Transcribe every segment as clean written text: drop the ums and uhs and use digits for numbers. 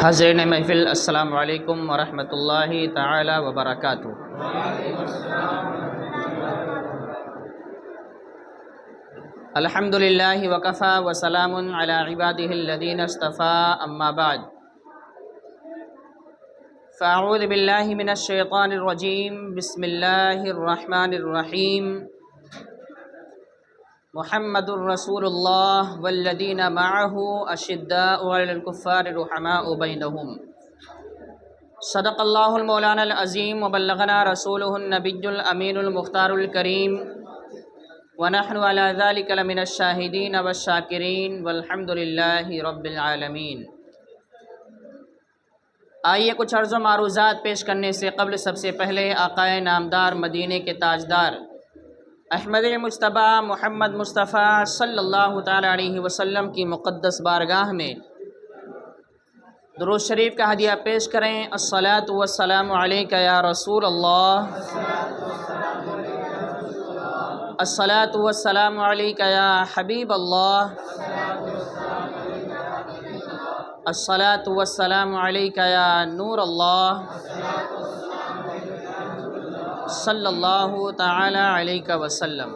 حاضرین محفل السلام علیکم ورحمۃ اللہ تعالی وبرکاتہ۔ الحمد للہ وکفی وسلام علی عبادہ الذین اصطفی، اما بعد فاعوذ باللہ من الشیطان الرجیم، بسم اللہ الرحمن الرحیم۔ محمد الرسول اللہ والذین معہ اشداء علی الکفار رحماء بینہم۔ صدق اللہ المولانا العظیم وبلغنا رسولہ النبی الامین المختار الکریم، ونحن علی ذلک لمن الشاہدین والشاکرین والحمد للہ رب العالمین۔ آئیے کچھ عرض و معروضات پیش کرنے سے قبل سب سے پہلے آقائے نامدار مدینے کے تاجدار احمد مجتبی محمد مصطفیٰ صلی اللہ تعالی علیہ وسلم کی مقدس بارگاہ میں درود شریف کا ہدیہ پیش کریں۔ الصلاۃ والسلام علیک یا رسول اللہ، الصلاۃ والسلام علیک یا حبیب اللہ، الصلاۃ والسلام علیک یا نور اللہ، صلی اللہ تعالی علیہ وسلم۔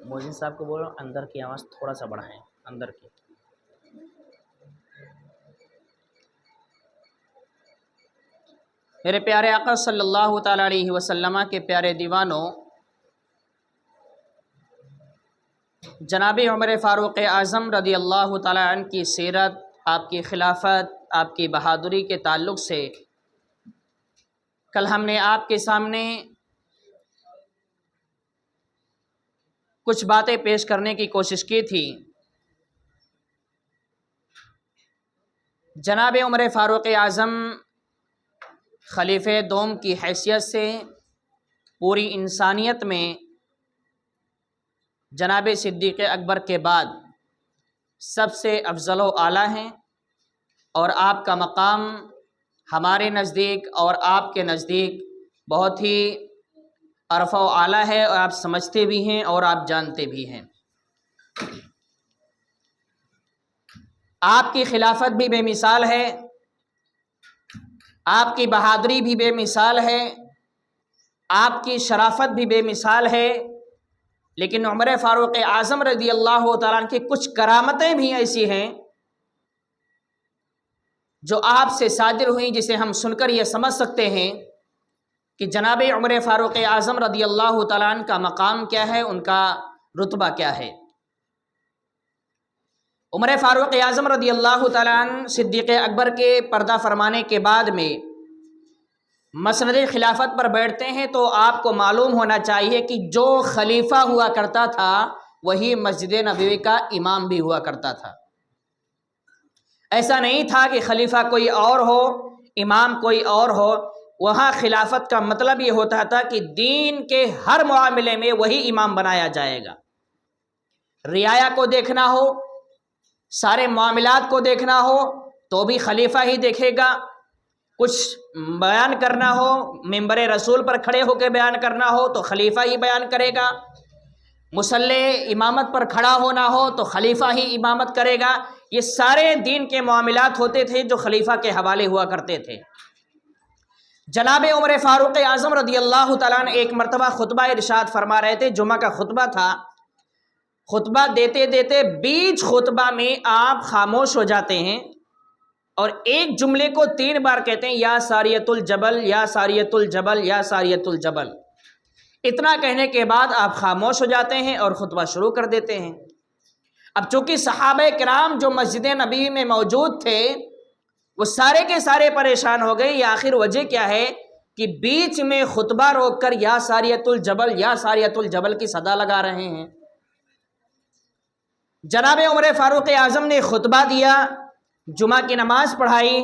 مؤذن صاحب کو بولو اندر کی آواز تھوڑا سا بڑھائیں، اندر کی۔ میرے پیارے آقا صلی اللہ تعالی علیہ وسلم کے پیارے دیوانوں، جناب عمر فاروق اعظم رضی اللہ تعالی عنہ کی سیرت، آپ کی خلافت، آپ کی بہادری کے تعلق سے کل ہم نے آپ کے سامنے کچھ باتیں پیش کرنے کی کوشش کی تھی۔ جناب عمر فاروق اعظم خلیفہ دوم کی حیثیت سے پوری انسانیت میں جناب صدیق اکبر کے بعد سب سے افضل و اعلیٰ ہیں، اور آپ کا مقام ہمارے نزدیک اور آپ کے نزدیک بہت ہی عرفہ و اعلیٰ ہے، اور آپ سمجھتے بھی ہیں اور آپ جانتے بھی ہیں۔ آپ کی خلافت بھی بے مثال ہے، آپ کی بہادری بھی بے مثال ہے، آپ کی شرافت بھی بے مثال ہے، لیکن عمر فاروق اعظم رضی اللہ تعالیٰ عنہ کی کچھ کرامتیں بھی ایسی ہیں جو آپ سے صادر ہوئیں، جسے ہم سن کر یہ سمجھ سکتے ہیں کہ جناب عمر فاروق اعظم رضی اللہ تعالیٰ عنہ کا مقام کیا ہے، ان کا رتبہ کیا ہے۔ عمر فاروق اعظم رضی اللہ تعالیٰ عنہ صدیق اکبر کے پردہ فرمانے کے بعد میں مسند خلافت پر بیٹھتے ہیں، تو آپ کو معلوم ہونا چاہیے کہ جو خلیفہ ہوا کرتا تھا وہی مسجد نبوی کا امام بھی ہوا کرتا تھا۔ ایسا نہیں تھا کہ خلیفہ کوئی اور ہو، امام کوئی اور ہو۔ وہاں خلافت کا مطلب یہ ہوتا تھا کہ دین کے ہر معاملے میں وہی امام بنایا جائے گا۔ رعایا کو دیکھنا ہو، سارے معاملات کو دیکھنا ہو تو بھی خلیفہ ہی دیکھے گا، کچھ بیان کرنا ہو، ممبر رسول پر کھڑے ہو کے بیان کرنا ہو تو خلیفہ ہی بیان کرے گا، مصلی امامت پر کھڑا ہونا ہو تو خلیفہ ہی امامت کرے گا۔ یہ سارے دین کے معاملات ہوتے تھے جو خلیفہ کے حوالے ہوا کرتے تھے۔ جناب عمر فاروق اعظم رضی اللہ تعالیٰ عنہ ایک مرتبہ خطبہ ارشاد فرما رہے تھے، جمعہ کا خطبہ تھا، خطبہ دیتے دیتے بیچ خطبہ میں آپ خاموش ہو جاتے ہیں اور ایک جملے کو 3 بار کہتے ہیں، یا ساریۃ الجبل، یا ساریۃ الجبل، یا ساریۃ الجبل۔ اتنا کہنے کے بعد آپ خاموش ہو جاتے ہیں اور خطبہ شروع کر دیتے ہیں۔ اب چونکہ صحابہ کرام جو مسجد نبوی میں موجود تھے وہ سارے کے سارے پریشان ہو گئے، یہ آخر وجہ کیا ہے کہ بیچ میں خطبہ روک کر یا ساریۃ الجبل، یا ساریۃ الجبل کی صدا لگا رہے ہیں۔ جناب عمر فاروق اعظم نے خطبہ دیا، جمعہ کی نماز پڑھائی،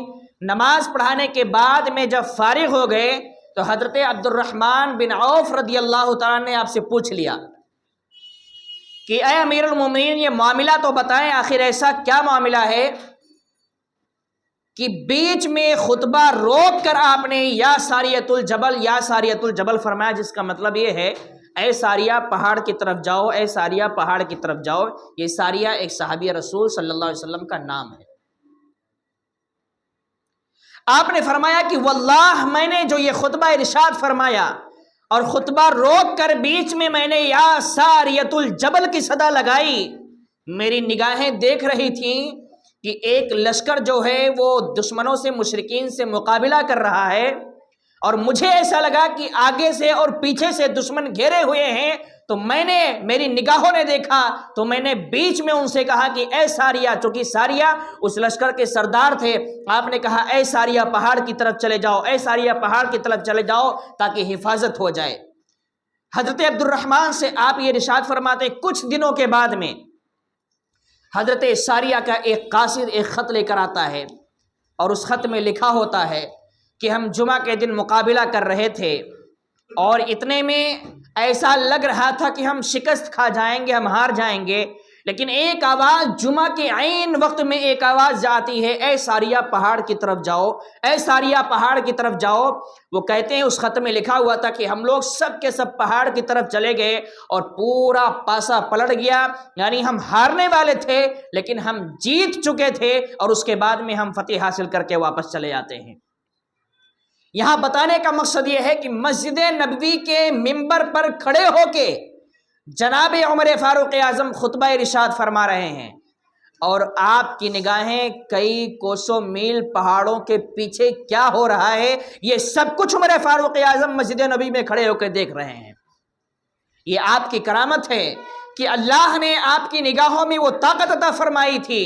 نماز پڑھانے کے بعد میں جب فارغ ہو گئے تو حضرت عبد الرحمن بن عوف رضی اللہ تعالیٰ نے آپ سے پوچھ لیا کہ اے امیر المومنین، یہ معاملہ تو بتائیں، آخر ایسا کیا معاملہ ہے کہ بیچ میں خطبہ روک کر آپ نے یا ساریۃ الجبل فرمایا، جس کا مطلب یہ ہے اے ساریہ پہاڑ کی طرف جاؤ، اے ساریہ پہاڑ کی طرف جاؤ۔ یہ ساریہ ایک صحابی رسول صلی اللہ علیہ وسلم کا نام ہے۔ آپ نے فرمایا کہ واللہ میں نے جو یہ خطبہ ارشاد فرمایا اور خطبہ روک کر بیچ میں نے یا ساریۃ الجبل کی صدا لگائی، میری نگاہیں دیکھ رہی تھیں کہ ایک لشکر جو ہے وہ دشمنوں سے، مشرکین سے مقابلہ کر رہا ہے، اور مجھے ایسا لگا کہ آگے سے اور پیچھے سے دشمن گھیرے ہوئے ہیں، تو میری نگاہوں نے دیکھا تو میں نے بیچ میں ان سے کہا کہ اے ساریہ، چونکہ ساریہ اس لشکر کے سردار تھے، آپ نے کہا اے ساریہ پہاڑ کی طرف چلے جاؤ، اے ساریہ پہاڑ کی طرف چلے جاؤ تاکہ حفاظت ہو جائے۔ حضرت عبد الرحمن سے آپ یہ ارشاد فرماتے کچھ دنوں کے بعد میں حضرت ساریہ کا ایک قاصد ایک خط لے کر آتا ہے، اور اس خط میں لکھا ہوتا ہے کہ ہم جمعہ کے دن مقابلہ کر رہے تھے، اور اتنے میں ایسا لگ رہا تھا کہ ہم شکست کھا جائیں گے، ہم ہار جائیں گے، لیکن ایک آواز جمعہ کے عین وقت میں ایک آواز جاتی ہے، اے ساریہ پہاڑ کی طرف جاؤ، اے ساریہ پہاڑ کی طرف جاؤ۔ وہ کہتے ہیں اس خط میں لکھا ہوا تھا کہ ہم لوگ سب کے سب پہاڑ کی طرف چلے گئے اور پورا پاسا پلٹ گیا، یعنی ہم ہارنے والے تھے لیکن ہم جیت چکے تھے، اور اس کے بعد میں ہم فتح حاصل کر کے واپس چلے آتے ہیں۔ یہاں بتانے کا مقصد یہ ہے کہ مسجد نبوی کے ممبر پر کھڑے ہو کے جناب عمر فاروق اعظم خطبہ ارشاد فرما رہے ہیں، اور آپ کی نگاہیں کئی کوسوں میل پہاڑوں کے پیچھے کیا ہو رہا ہے یہ سب کچھ عمر فاروق اعظم مسجد نبوی میں کھڑے ہو کے دیکھ رہے ہیں۔ یہ آپ کی کرامت ہے کہ اللہ نے آپ کی نگاہوں میں وہ طاقت عطا فرمائی تھی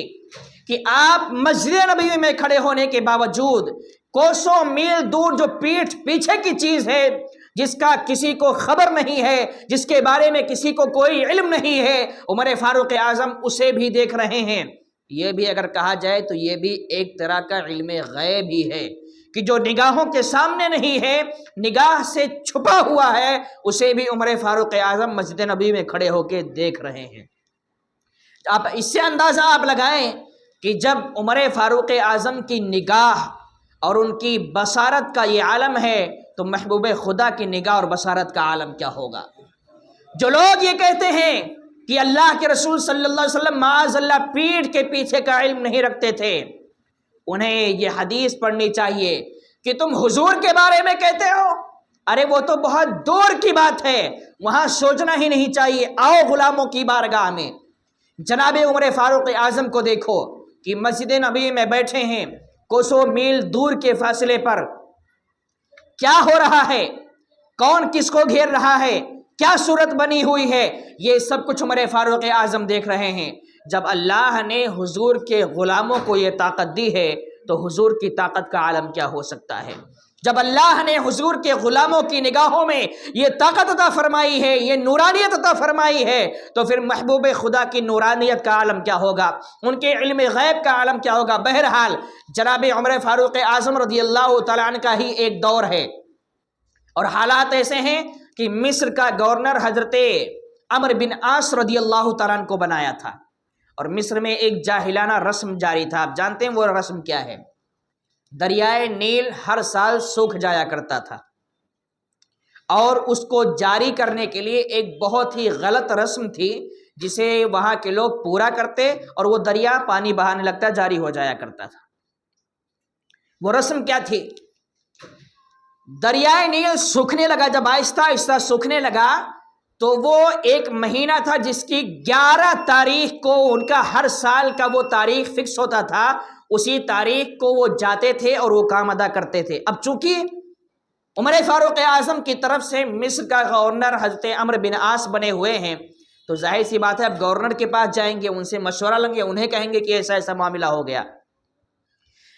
کہ آپ مسجد نبوی میں کھڑے ہونے کے باوجود کوسوں میل دور جو پیٹھ پیچھے کی چیز ہے، جس کا کسی کو خبر نہیں ہے، جس کے بارے میں کسی کو کوئی علم نہیں ہے، عمر فاروق اعظم اسے بھی دیکھ رہے ہیں۔ یہ بھی اگر کہا جائے تو یہ بھی ایک طرح کا علم غیب ہی ہے کہ جو نگاہوں کے سامنے نہیں ہے، نگاہ سے چھپا ہوا ہے، اسے بھی عمر فاروق اعظم مسجد نبوی میں کھڑے ہو کے دیکھ رہے ہیں۔ آپ اس سے اندازہ آپ لگائیں کہ جب عمر فاروق اعظم کی نگاہ اور ان کی بصارت کا یہ عالم ہے تو محبوب خدا کی نگاہ اور بصارت کا عالم کیا ہوگا۔ جو لوگ یہ کہتے ہیں کہ اللہ کے رسول صلی اللہ علیہ وسلم معاذ اللہ پیٹھ کے پیچھے کا علم نہیں رکھتے تھے، انہیں یہ حدیث پڑھنی چاہیے کہ تم حضور کے بارے میں کہتے ہو، ارے وہ تو بہت دور کی بات ہے، وہاں سوچنا ہی نہیں چاہیے۔ آؤ غلاموں کی بارگاہ میں جناب عمر فاروق اعظم کو دیکھو کہ مسجد نبوی میں بیٹھے ہیں، کوسوں میل دور کے فاصلے پر کیا ہو رہا ہے، کون کس کو گھیر رہا ہے، کیا صورت بنی ہوئی ہے، یہ سب کچھ عمر فاروق اعظم دیکھ رہے ہیں۔ جب اللہ نے حضور کے غلاموں کو یہ طاقت دی ہے تو حضور کی طاقت کا عالم کیا ہو سکتا ہے۔ جب اللہ نے حضور کے غلاموں کی نگاہوں میں یہ طاقت عطا فرمائی ہے، یہ نورانیت عطا فرمائی ہے، تو پھر محبوب خدا کی نورانیت کا عالم کیا ہوگا، ان کے علم غیب کا عالم کیا ہوگا۔ بہرحال جناب عمر فاروق اعظم رضی اللہ تعالیٰ عنہ کا ہی ایک دور ہے، اور حالات ایسے ہیں کہ مصر کا گورنر حضرت عمرو بن عاص رضی اللہ تعالیٰ عنہ کو بنایا تھا، اور مصر میں ایک جاہلانہ رسم جاری تھا۔ آپ جانتے ہیں وہ رسم کیا ہے؟ دریائے نیل ہر سال سوکھ جایا کرتا تھا، اور اس کو جاری کرنے کے لیے ایک بہت ہی غلط رسم تھی جسے وہاں کے لوگ پورا کرتے، اور وہ دریا پانی بہانے لگتا، جاری ہو جایا کرتا تھا۔ وہ رسم کیا تھی؟ دریائے نیل سوکھنے لگا، جب آہستہ آہستہ سوکھنے لگا تو وہ ایک مہینہ تھا جس کی 11 تاریخ کو ان کا ہر سال کا وہ تاریخ فکس ہوتا تھا، اسی تاریخ کو وہ جاتے تھے اور وہ کام ادا کرتے تھے۔ اب چونکہ عمر فاروق اعظم کی طرف سے مصر کا گورنر حضرت عمرو بن عاص بنے ہوئے ہیں، تو ظاہر سی بات ہے اب گورنر کے پاس جائیں گے، ان سے مشورہ لیں گے، انہیں کہیں گے کہ ایسا ایسا معاملہ ہو گیا۔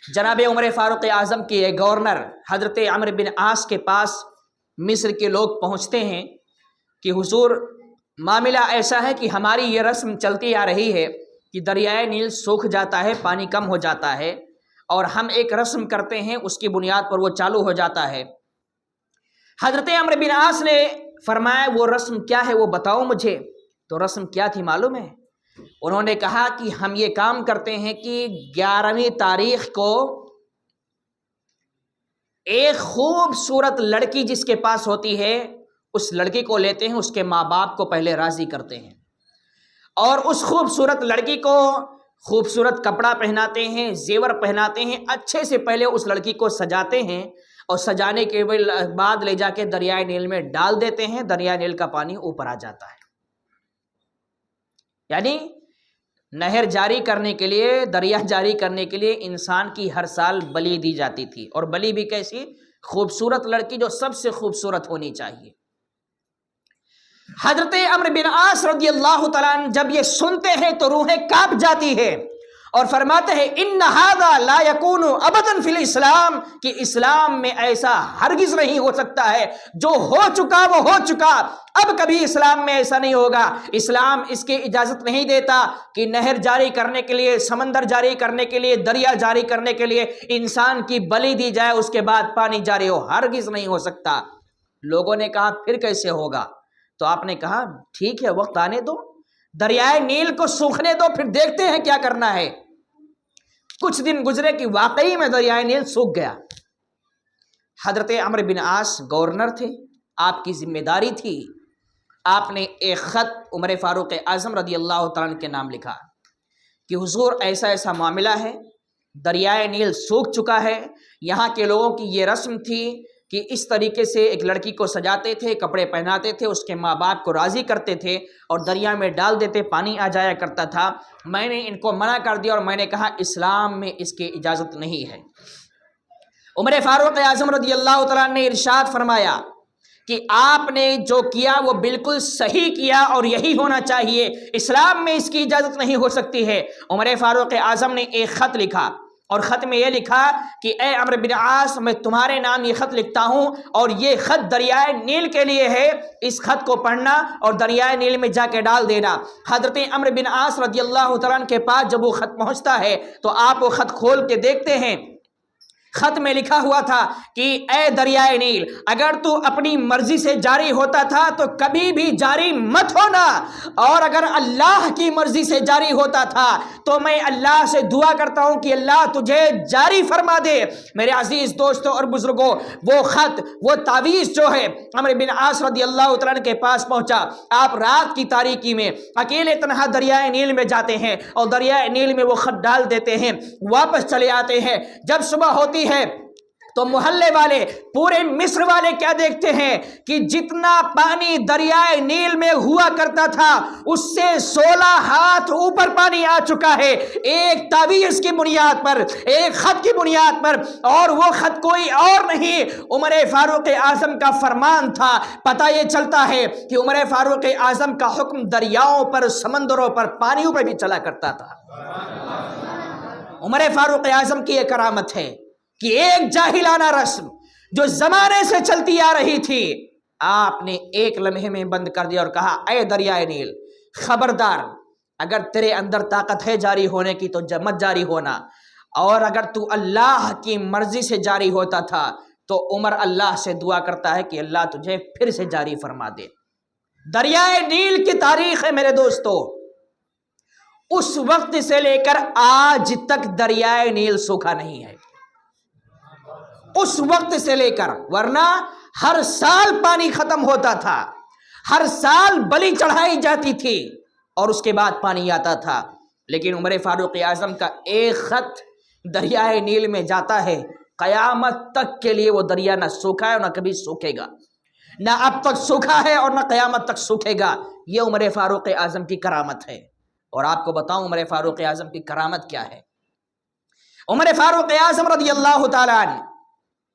جناب عمر فاروق اعظم کے گورنر حضرت عمرو بن عاص کے پاس مصر کے لوگ پہنچتے ہیں کہ حضور معاملہ ایسا ہے کہ ہماری یہ رسم چلتی آ رہی ہے کہ دریائے نیل سوکھ جاتا ہے، پانی کم ہو جاتا ہے، اور ہم ایک رسم کرتے ہیں، اس کی بنیاد پر وہ چالو ہو جاتا ہے۔ حضرت عمرو بن عاص نے فرمایا وہ رسم کیا ہے، وہ بتاؤ مجھے۔ تو رسم کیا تھی معلوم ہے؟ انہوں نے کہا کہ ہم یہ کام کرتے ہیں کہ 11ویں تاریخ کو ایک خوبصورت لڑکی جس کے پاس ہوتی ہے، اس لڑکی کو لیتے ہیں، اس کے ماں باپ کو پہلے راضی کرتے ہیں، اور اس خوبصورت لڑکی کو خوبصورت کپڑا پہناتے ہیں، زیور پہناتے ہیں، اچھے سے پہلے اس لڑکی کو سجاتے ہیں، اور سجانے کے بعد لے جا کے دریائے نیل میں ڈال دیتے ہیں، دریائے نیل کا پانی اوپر آ جاتا ہے۔ یعنی نہر جاری کرنے کے لیے، دریا جاری کرنے کے لیے انسان کی ہر سال بلی دی جاتی تھی، اور بلی بھی کیسی؟ خوبصورت لڑکی جو سب سے خوبصورت ہونی چاہیے۔ حضرت عمرو بن عاص رضی اللہ تعالیٰ عنہ جب یہ سنتے ہیں تو روحیں کانپ جاتی ہے، اور فرماتے ہیں ان ھذا لا یکون ابدا فی الاسلام، کہ اسلام میں ایسا ہرگز نہیں ہو سکتا ہے، جو ہو چکا وہ ہو چکا، اب کبھی اسلام میں ایسا نہیں ہوگا۔ اسلام اس کی اجازت نہیں دیتا کہ نہر جاری کرنے کے لیے، سمندر جاری کرنے کے لیے، دریا جاری کرنے کے لیے انسان کی بلی دی جائے اس کے بعد پانی جاری ہو، ہرگز نہیں ہو سکتا۔ لوگوں نے کہا پھر کیسے ہوگا؟ تو آپ نے کہا ٹھیک ہے، وقت آنے دو، دریائے نیل کو سوکھنے دو، پھر دیکھتے ہیں کیا کرنا ہے۔ کچھ دن گزرے کہ واقعی میں دریائے نیل سوکھ گیا۔ حضرت عمرو بن عاص گورنر تھے، آپ کی ذمہ داری تھی، آپ نے ایک خط عمر فاروق اعظم رضی اللہ تعالیٰ عنہ کے نام لکھا کہ حضور ایسا ایسا معاملہ ہے، دریائے نیل سوکھ چکا ہے، یہاں کے لوگوں کی یہ رسم تھی کہ اس طریقے سے ایک لڑکی کو سجاتے تھے، کپڑے پہناتے تھے، اس کے ماں باپ کو راضی کرتے تھے، اور دریا میں ڈال دیتے، پانی آ جایا کرتا تھا۔ میں نے ان کو منع کر دیا، اور میں نے کہا اسلام میں اس کی اجازت نہیں ہے۔ عمر فاروق اعظم رضی اللہ تعالیٰ نے ارشاد فرمایا کہ آپ نے جو کیا وہ بالکل صحیح کیا، اور یہی ہونا چاہیے، اسلام میں اس کی اجازت نہیں ہو سکتی ہے۔ عمر فاروق اعظم نے ایک خط لکھا، اور خط میں یہ لکھا کہ اے عمرو بن عاص، میں تمہارے نام یہ خط لکھتا ہوں، اور یہ خط دریائے نیل کے لیے ہے، اس خط کو پڑھنا اور دریائے نیل میں جا کے ڈال دینا۔ حضرت عمرو بن عاص رضی اللہ تعالیٰ عنہ کے پاس جب وہ خط پہنچتا ہے تو آپ وہ خط کھول کے دیکھتے ہیں، خط میں لکھا ہوا تھا کہ اے دریائے نیل، اگر تو اپنی مرضی سے جاری ہوتا تھا تو کبھی بھی جاری مت ہونا، اور اگر اللہ کی مرضی سے جاری ہوتا تھا تو میں اللہ سے دعا کرتا ہوں کہ اللہ تجھے جاری فرما دے۔ میرے عزیز دوستوں اور بزرگوں، وہ خط، وہ تعویذ جو ہے عمرو بن عاص رضی اللہ تعالیٰ عنہ کے پاس پہنچا۔ آپ رات کی تاریکی میں اکیلے تنہا دریائے نیل میں جاتے ہیں، اور دریائے نیل میں وہ خط ڈال دیتے ہیں، واپس چلے آتے ہیں۔ جب صبح ہوتی ہے تو محلے والے، پورے مصر والے کیا دیکھتے ہیں کہ جتنا پانی دریائے نیل میں ہوا کرتا تھا اس سے 16 ہاتھ اوپر پانی آ چکا ہے، ایک تعویذ کی بنیاد پر، ایک خط کی بنیاد پر، اور وہ خط کوئی اور نہیں، عمر فاروق اعظم کا فرمان تھا۔ پتہ یہ چلتا ہے کہ عمر فاروق اعظم کا حکم دریاؤں پر، سمندروں پر، پانیوں پر بھی چلا کرتا تھا۔ عمر فاروق اعظم کی یہ کرامت ہے کہ ایک جاہلانہ رسم جو زمانے سے چلتی آ رہی تھی، آپ نے ایک لمحے میں بند کر دیا اور کہا اے دریائے نیل، خبردار، اگر تیرے اندر طاقت ہے جاری ہونے کی تو مت جاری ہونا، اور اگر تو اللہ کی مرضی سے جاری ہوتا تھا تو عمر اللہ سے دعا کرتا ہے کہ اللہ تجھے پھر سے جاری فرما دے۔ دریائے نیل کی تاریخ ہے میرے دوستو، اس وقت سے لے کر آج تک دریائے نیل سوکھا نہیں ہے، اس وقت سے لے کر، ورنہ ہر سال پانی ختم ہوتا تھا، ہر سال بلی چڑھائی جاتی تھی، اور اس کے بعد پانی آتا تھا۔ لیکن عمر فاروق اعظم کا ایک خط دریائے نیل میں جاتا ہے، قیامت تک کے لیے وہ دریا نہ سوکھا ہے اور نہ کبھی سوکھے گا، نہ اب تک سوکھا ہے اور نہ قیامت تک سوکھے گا۔ یہ عمر فاروق اعظم کی کرامت ہے۔ اور آپ کو بتاؤں عمر فاروق اعظم کی کرامت کیا ہے۔ عمر فاروق اعظم رضی اللہ تعالیٰ عنہ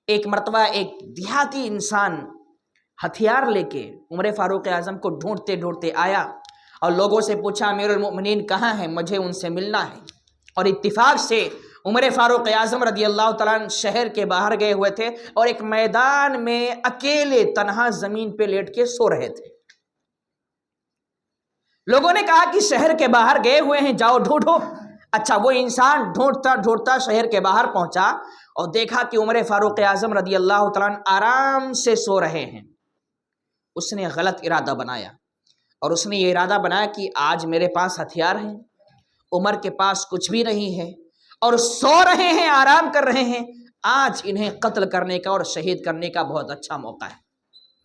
ایک مرتبہ ایک دیہاتی انسان ہتھیار لے کے عمر فاروق اعظم کو ڈھونڈتے ڈھونڈتے آیا، اور لوگوں سے پوچھا امیر المؤمنین کہاں ہیں، مجھے ان سے ملنا ہے۔ اور اتفاق سے عمر فاروق اعظم رضی اللہ تعالیٰ عنہ شہر کے باہر گئے ہوئے تھے، اور ایک میدان میں اکیلے تنہا زمین پہ لیٹ کے سو رہے تھے۔ لوگوں نے کہا کہ شہر کے باہر گئے ہوئے ہیں، جاؤ ڈھونڈو۔ اچھا، وہ انسان ڈھونڈتا ڈھونڈتا شہر کے باہر پہنچا اور دیکھا کہ عمر فاروق اعظم رضی اللہ تعالیٰ عنہ آرام سے سو رہے ہیں۔ اس نے غلط ارادہ بنایا، اور اس نے یہ ارادہ بنایا کہ آج میرے پاس ہتھیار ہیں، عمر کے پاس کچھ بھی نہیں ہے، اور سو رہے ہیں، آرام کر رہے ہیں، آج انہیں قتل کرنے کا اور شہید کرنے کا بہت اچھا موقع ہے،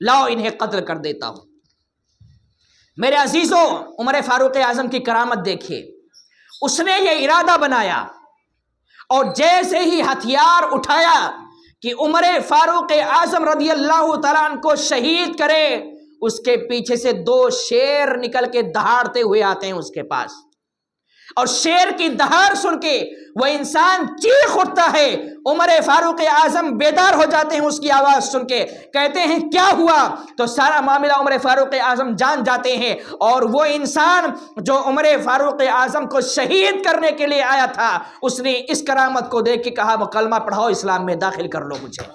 لاؤ انہیں قتل کر دیتا ہوں۔ میرے عزیزوں، عمر فاروق اعظم کی کرامت دیکھیے، اس نے یہ ارادہ بنایا اور جیسے ہی ہتھیار اٹھایا کہ عمر فاروق اعظم رضی اللہ تعالیٰ عنہ کو شہید کرے، اس کے پیچھے سے 2 شیر نکل کے دہاڑتے ہوئے آتے ہیں اس کے پاس، اور شیر کی دہاڑ سن کے وہ انسان چیخ اٹھتا ہے۔ عمر فاروق اعظم بیدار ہو جاتے ہیں اس کی آواز سن کے، کہتے ہیں کیا ہوا؟ تو سارا معاملہ عمر فاروق اعظم جان جاتے ہیں، اور وہ انسان جو عمر فاروق اعظم کو شہید کرنے کے لیے آیا تھا، اس نے اس کرامت کو دیکھ کے کہا وہ کلمہ پڑھاؤ، اسلام میں داخل کر لو مجھے۔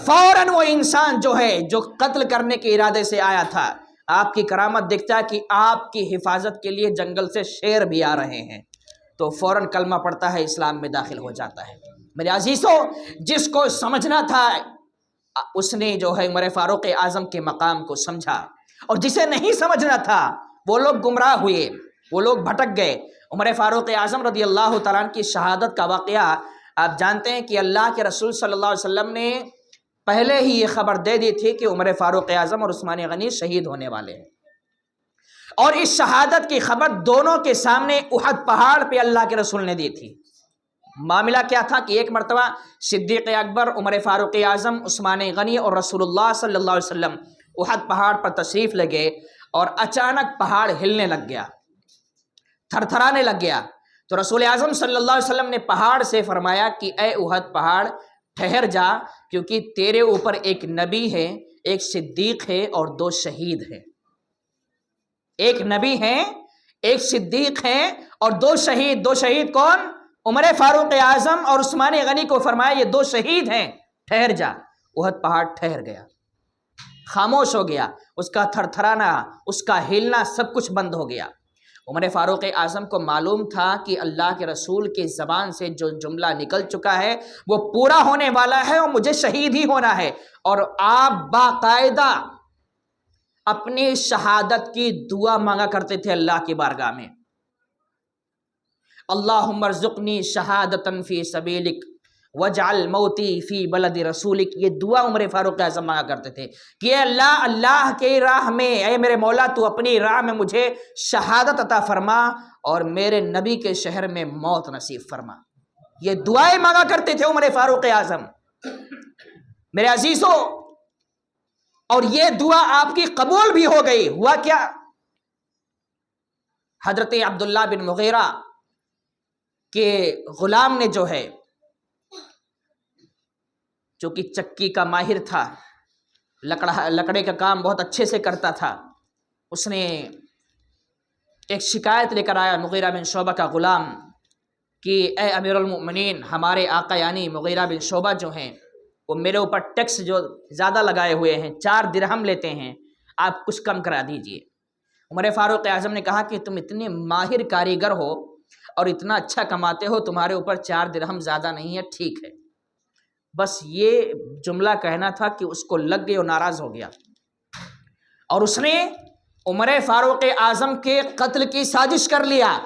فوراً وہ انسان جو قتل کرنے کے ارادے سے آیا تھا، آپ کی کرامت دیکھتا ہے کہ آپ کی حفاظت کے لیے جنگل سے شیر بھی آ رہے ہیں، تو فوراً کلمہ پڑھتا ہے، اسلام میں داخل ہو جاتا ہے۔ میرے عزیزوں، جس کو سمجھنا تھا اس نے عمر فاروق اعظم کے مقام کو سمجھا، اور جسے نہیں سمجھنا تھا وہ لوگ گمراہ ہوئے، وہ لوگ بھٹک گئے۔ عمر فاروق اعظم رضی اللہ تعالیٰ عنہ کی شہادت کا واقعہ آپ جانتے ہیں کہ اللہ کے رسول صلی اللہ علیہ وسلم نے پہلے ہی یہ خبر دے دی تھی کہ عمر فاروق اعظم اور عثمان غنی شہید ہونے والے ہیں، اور اس شہادت کی خبر دونوں کے سامنے احد پہاڑ پہ اللہ کے رسول نے دی تھی۔ معاملہ کیا تھا کہ ایک مرتبہ صدیق اکبر، عمر فاروق اعظم، عثمان غنی اور رسول اللہ صلی اللہ علیہ وسلم احد پہاڑ پر تشریف لے گئے، اور اچانک پہاڑ ہلنے لگ گیا، تھر تھرانے لگ گیا۔ تو رسول اعظم صلی اللہ علیہ وسلم نے پہاڑ سے فرمایا کہ اے احد پہاڑ ٹھہر جا، کیونکہ تیرے اوپر ایک نبی ہے، ایک صدیق ہے اور 2 شہید ہیں۔ ایک نبی ہے، ایک صدیق ہے اور 2 شہید۔ 2 شہید کون؟ عمر فاروق اعظم اور عثمان غنی کو فرمایا یہ 2 شہید ہیں، ٹھہر جا۔ احد پہاڑ ٹھہر گیا، خاموش ہو گیا، اس کا تھر تھرانا، اس کا ہلنا سب کچھ بند ہو گیا۔ عمر فاروق اعظم کو معلوم تھا کہ اللہ کے رسول کی زبان سے جو جملہ نکل چکا ہے وہ پورا ہونے والا ہے اور مجھے شہید ہی ہونا ہے، اور آپ باقاعدہ اپنی شہادت کی دعا مانگا کرتے تھے اللہ کی بارگاہ میں، اللہم ارزقنی شہادتاً فی سبیلک وجعل موتی فی بلد رسولک۔ یہ دعا عمر فاروق اعظم مانگا کرتے تھے کہ اے اللہ، اللہ کے راہ میں، اے میرے مولا تو اپنی راہ میں مجھے شہادت عطا فرما اور میرے نبی کے شہر میں موت نصیب فرما۔ یہ دعائیں مانگا کرتے تھے عمر فاروق اعظم۔ میرے عزیزوں، اور یہ دعا آپ کی قبول بھی ہو گئی۔ ہوا کیا؟ حضرت عبداللہ بن مغیرہ کے غلام نے جو کہ چکی کا ماہر تھا، لکڑے کا کام بہت اچھے سے کرتا تھا، اس نے ایک شکایت لے کر آیا مغیرہ بن شعبہ کا غلام کہ اے امیر المؤمنین، ہمارے آقا یعنی مغیرہ بن شعبہ جو ہیں وہ میرے اوپر ٹیکس جو زیادہ لگائے ہوئے ہیں، 4 درہم لیتے ہیں، آپ کچھ کم کرا دیجئے۔ عمر فاروق اعظم نے کہا کہ تم اتنے ماہر کاریگر ہو اور اتنا اچھا کماتے ہو، تمہارے اوپر 4 درہم زیادہ نہیں ہے، ٹھیک ہے۔ بس یہ جملہ کہنا تھا کہ اس کو لگ گئی اور ناراض ہو گیا، اور اس نے عمر فاروق اعظم کے قتل کی سازش کر لیا۔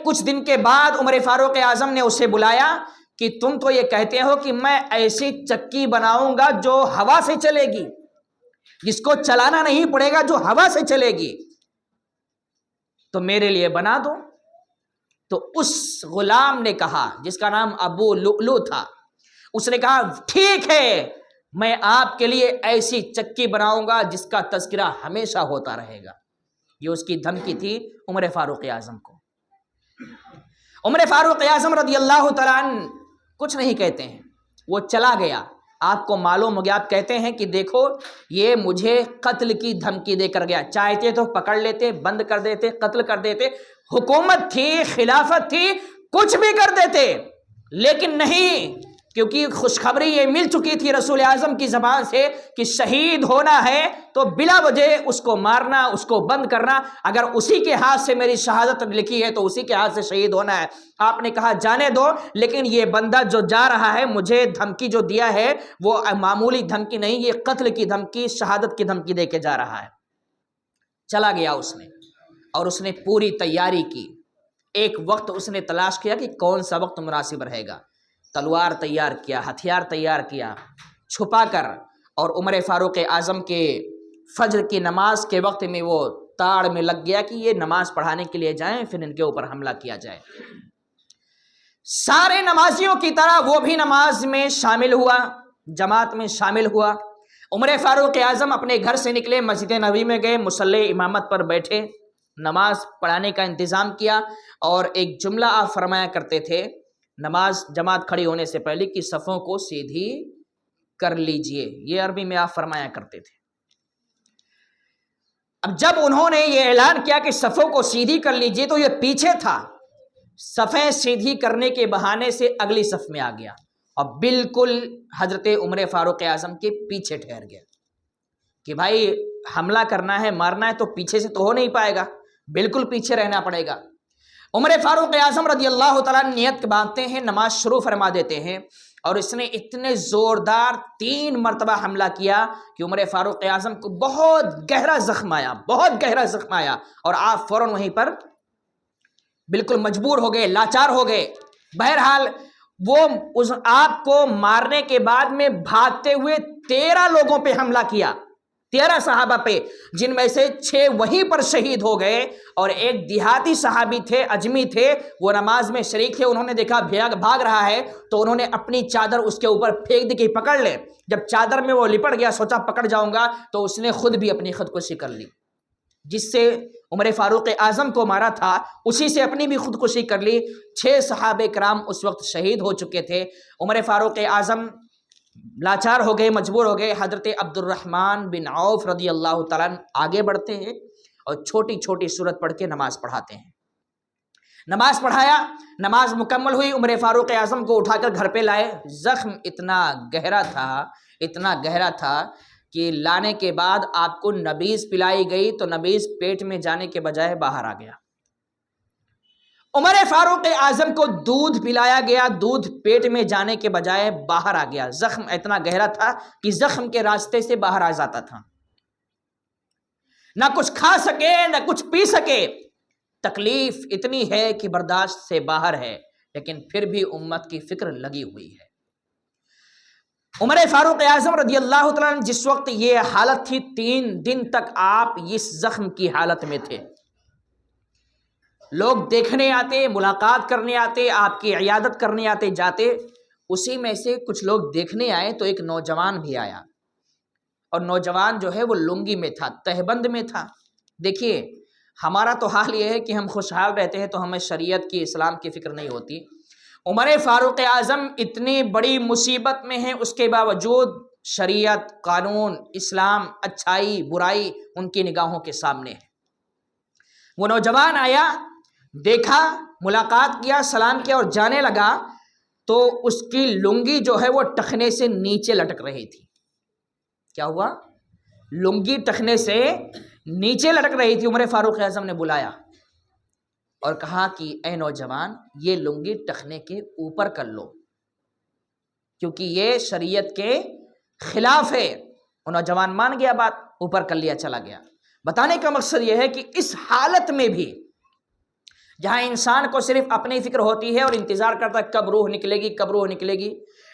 کچھ دن کے بعد عمر فاروق اعظم نے اسے بلایا کہ تم تو یہ کہتے ہو کہ میں ایسی چکی بناؤں گا جو ہوا سے چلے گی، جس کو چلانا نہیں پڑے گا، جو ہوا سے چلے گی، تو میرے لیے بنا دو۔ تو اس غلام نے کہا، جس کا نام ابو لؤلؤ تھا، اس نے کہا ٹھیک ہے، میں آپ کے لیے ایسی چکی بناؤں گا جس کا تذکرہ ہمیشہ ہوتا رہے گا۔ یہ اس کی دھمکی تھی عمر فاروق اعظم کو۔ عمر فاروق اعظم رضی اللہ تعالیٰ عنہ کچھ نہیں کہتے ہیں، وہ چلا گیا۔ آپ کو معلوم ہو گیا، آپ کہتے ہیں کہ دیکھو یہ مجھے قتل کی دھمکی دے کر گیا، چاہتے تو پکڑ لیتے، بند کر دیتے، قتل کر دیتے، حکومت تھی، خلافت تھی، کچھ بھی کر دیتے، لیکن نہیں، کیونکہ خوشخبری یہ مل چکی تھی رسول اعظم کی زبان سے کہ شہید ہونا ہے تو بلا وجہ اس کو مارنا، اس کو بند کرنا، اگر اسی کے ہاتھ سے میری شہادت لکھی ہے تو اسی کے ہاتھ سے شہید ہونا ہے۔ آپ نے کہا جانے دو، لیکن یہ بندہ جو جا رہا ہے، مجھے دھمکی جو دیا ہے وہ معمولی دھمکی نہیں، یہ قتل کی دھمکی، شہادت کی دھمکی دے کے جا رہا ہے۔ چلا گیا اس نے، اور اس نے پوری تیاری کی، ایک وقت اس نے تلاش کیا کہ کون سا وقت مناسب رہے گا، تلوار تیار کیا، ہتھیار تیار کیا چھپا کر، اور عمر فاروق اعظم کے فجر کی نماز کے وقت میں وہ تاڑ میں لگ گیا کہ یہ نماز پڑھانے کے لیے جائیں، پھر ان کے اوپر حملہ کیا جائے۔ سارے نمازیوں کی طرح وہ بھی نماز میں شامل ہوا، جماعت میں شامل ہوا۔ عمر فاروق اعظم اپنے گھر سے نکلے، مسجد نبوی میں گئے، مصلی امامت پر بیٹھے، نماز پڑھانے کا انتظام کیا، اور ایک جملہ آپ فرمایا کرتے تھے نماز جماعت کھڑی ہونے سے پہلے کہ صفوں کو سیدھی کر لیجئے، یہ عربی میں آپ فرمایا کرتے تھے۔ اب جب انہوں نے یہ اعلان کیا کہ صفوں کو سیدھی کر لیجئے تو یہ پیچھے تھا، صفیں سیدھی کرنے کے بہانے سے اگلی صف میں آ گیا اور بالکل حضرت عمر فاروق اعظم کے پیچھے ٹھہر گیا کہ بھائی حملہ کرنا ہے، مارنا ہے تو پیچھے سے تو ہو نہیں پائے گا، بالکل پیچھے رہنا پڑے گا۔ عمر فاروق اعظم رضی اللہ تعالیٰ نیت باندھتے ہیں، نماز شروع فرما دیتے ہیں، اور اس نے اتنے زوردار 3 مرتبہ حملہ کیا کہ عمر فاروق اعظم کو بہت گہرا زخم آیا، بہت گہرا زخم آیا، اور آپ فوراً وہیں پر بالکل مجبور ہو گئے، لاچار ہو گئے۔ بہرحال وہ اس آپ کو مارنے کے بعد میں بھاگتے ہوئے 13 لوگوں پہ حملہ کیا، 13 صحابہ پہ، جن میں سے 6 وہیں پر شہید ہو گئے، اور ایک دیہاتی صحابی تھے، اجمی تھے، وہ نماز میں شریک تھے، انہوں نے دیکھا بھاگ رہا ہے تو انہوں نے اپنی چادر اس کے اوپر پھینک دی کہ پکڑ لے۔ جب چادر میں وہ لپٹ گیا، سوچا پکڑ جاؤں گا، تو اس نے خود بھی اپنی خودکشی کر لی۔ جس سے عمر فاروق اعظم کو مارا تھا اسی سے اپنی بھی خودکشی کر لی۔ 6 صحابہ کرام اس وقت شہید ہو چکے تھے۔ عمر فاروق اعظم لاچار ہو گئے، مجبور ہو گئے۔ حضرت عبد الرحمن بن عوف رضی اللہ تعالیٰ آگے بڑھتے ہیں اور چھوٹی چھوٹی سورت پڑھ کے نماز پڑھاتے ہیں۔ نماز پڑھایا، نماز مکمل ہوئی، عمر فاروق اعظم کو اٹھا کر گھر پہ لائے۔ زخم اتنا گہرا تھا، اتنا گہرا تھا کہ لانے کے بعد آپ کو نبیذ پلائی گئی تو نبیذ پیٹ میں جانے کے بجائے باہر آ گیا۔ عمر فاروق اعظم کو دودھ پلایا گیا، دودھ پیٹ میں جانے کے بجائے باہر آ گیا۔ زخم اتنا گہرا تھا کہ زخم کے راستے سے باہر آ جاتا تھا، نہ کچھ کھا سکے نہ کچھ پی سکے۔ تکلیف اتنی ہے کہ برداشت سے باہر ہے، لیکن پھر بھی امت کی فکر لگی ہوئی ہے۔ عمر فاروق اعظم رضی اللہ تعالیٰ عنہ جس وقت یہ حالت تھی، 3 دن تک آپ اس زخم کی حالت میں تھے۔ لوگ دیکھنے آتے، ملاقات کرنے آتے، آپ کی عیادت کرنے آتے جاتے۔ اسی میں سے کچھ لوگ دیکھنے آئے تو ایک نوجوان بھی آیا، اور نوجوان جو ہے وہ لنگی میں تھا، تہبند میں تھا۔ دیکھیے ہمارا تو حال یہ ہے کہ ہم خوشحال رہتے ہیں تو ہمیں شریعت کی، اسلام کی فکر نہیں ہوتی۔ عمر فاروق اعظم اتنی بڑی مصیبت میں ہیں، اس کے باوجود شریعت، قانون، اسلام، اچھائی، برائی ان کی نگاہوں کے سامنے ہے۔ وہ نوجوان آیا، دیکھا، ملاقات کیا، سلام کیا اور جانے لگا تو اس کی لنگی جو ہے وہ ٹخنے سے نیچے لٹک رہی تھی۔ کیا ہوا؟ لنگی ٹخنے سے نیچے لٹک رہی تھی۔ عمر فاروق اعظم نے بلایا اور کہا کہ اے نوجوان، یہ لنگی ٹخنے کے اوپر کر لو، کیونکہ یہ شریعت کے خلاف ہے۔ وہ نوجوان مان گیا بات، اوپر کر لیا، چلا گیا۔ بتانے کا مقصد یہ ہے کہ اس حالت میں بھی جہاں انسان کو صرف اپنی فکر ہوتی ہے اور انتظار کرتا ہے کب روح نکلے گی، کب روح نکلے گی،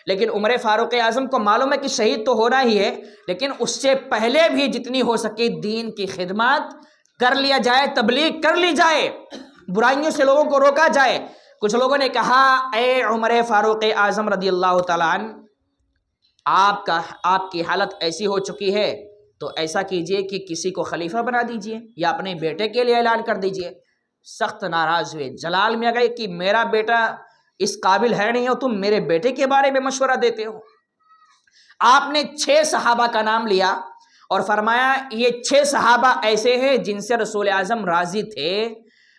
لیکن عمر فاروق اعظم کو معلوم ہے کہ شہید تو ہونا ہی ہے، لیکن اس سے پہلے بھی جتنی ہو سکے دین کی خدمات کر لیا جائے، تبلیغ کر لی جائے، برائیوں سے لوگوں کو روکا جائے۔ کچھ لوگوں نے کہا اے عمر فاروق اعظم رضی اللہ تعالیٰ عنہ، آپ کی حالت ایسی ہو چکی ہے تو ایسا کیجئے کہ کسی کو خلیفہ بنا دیجئے یا اپنے بیٹے کے لیے اعلان کر دیجئے۔ سخت ناراض ہوئے، جلال میں آ گئے کہ میرا بیٹا اس قابل ہے نہیں، ہو تم میرے بیٹے کے بارے میں مشورہ دیتے ہو۔ آپ نے 6 صحابہ کا نام لیا اور فرمایا یہ 6 صحابہ ایسے ہیں جن سے رسول اعظم راضی تھے،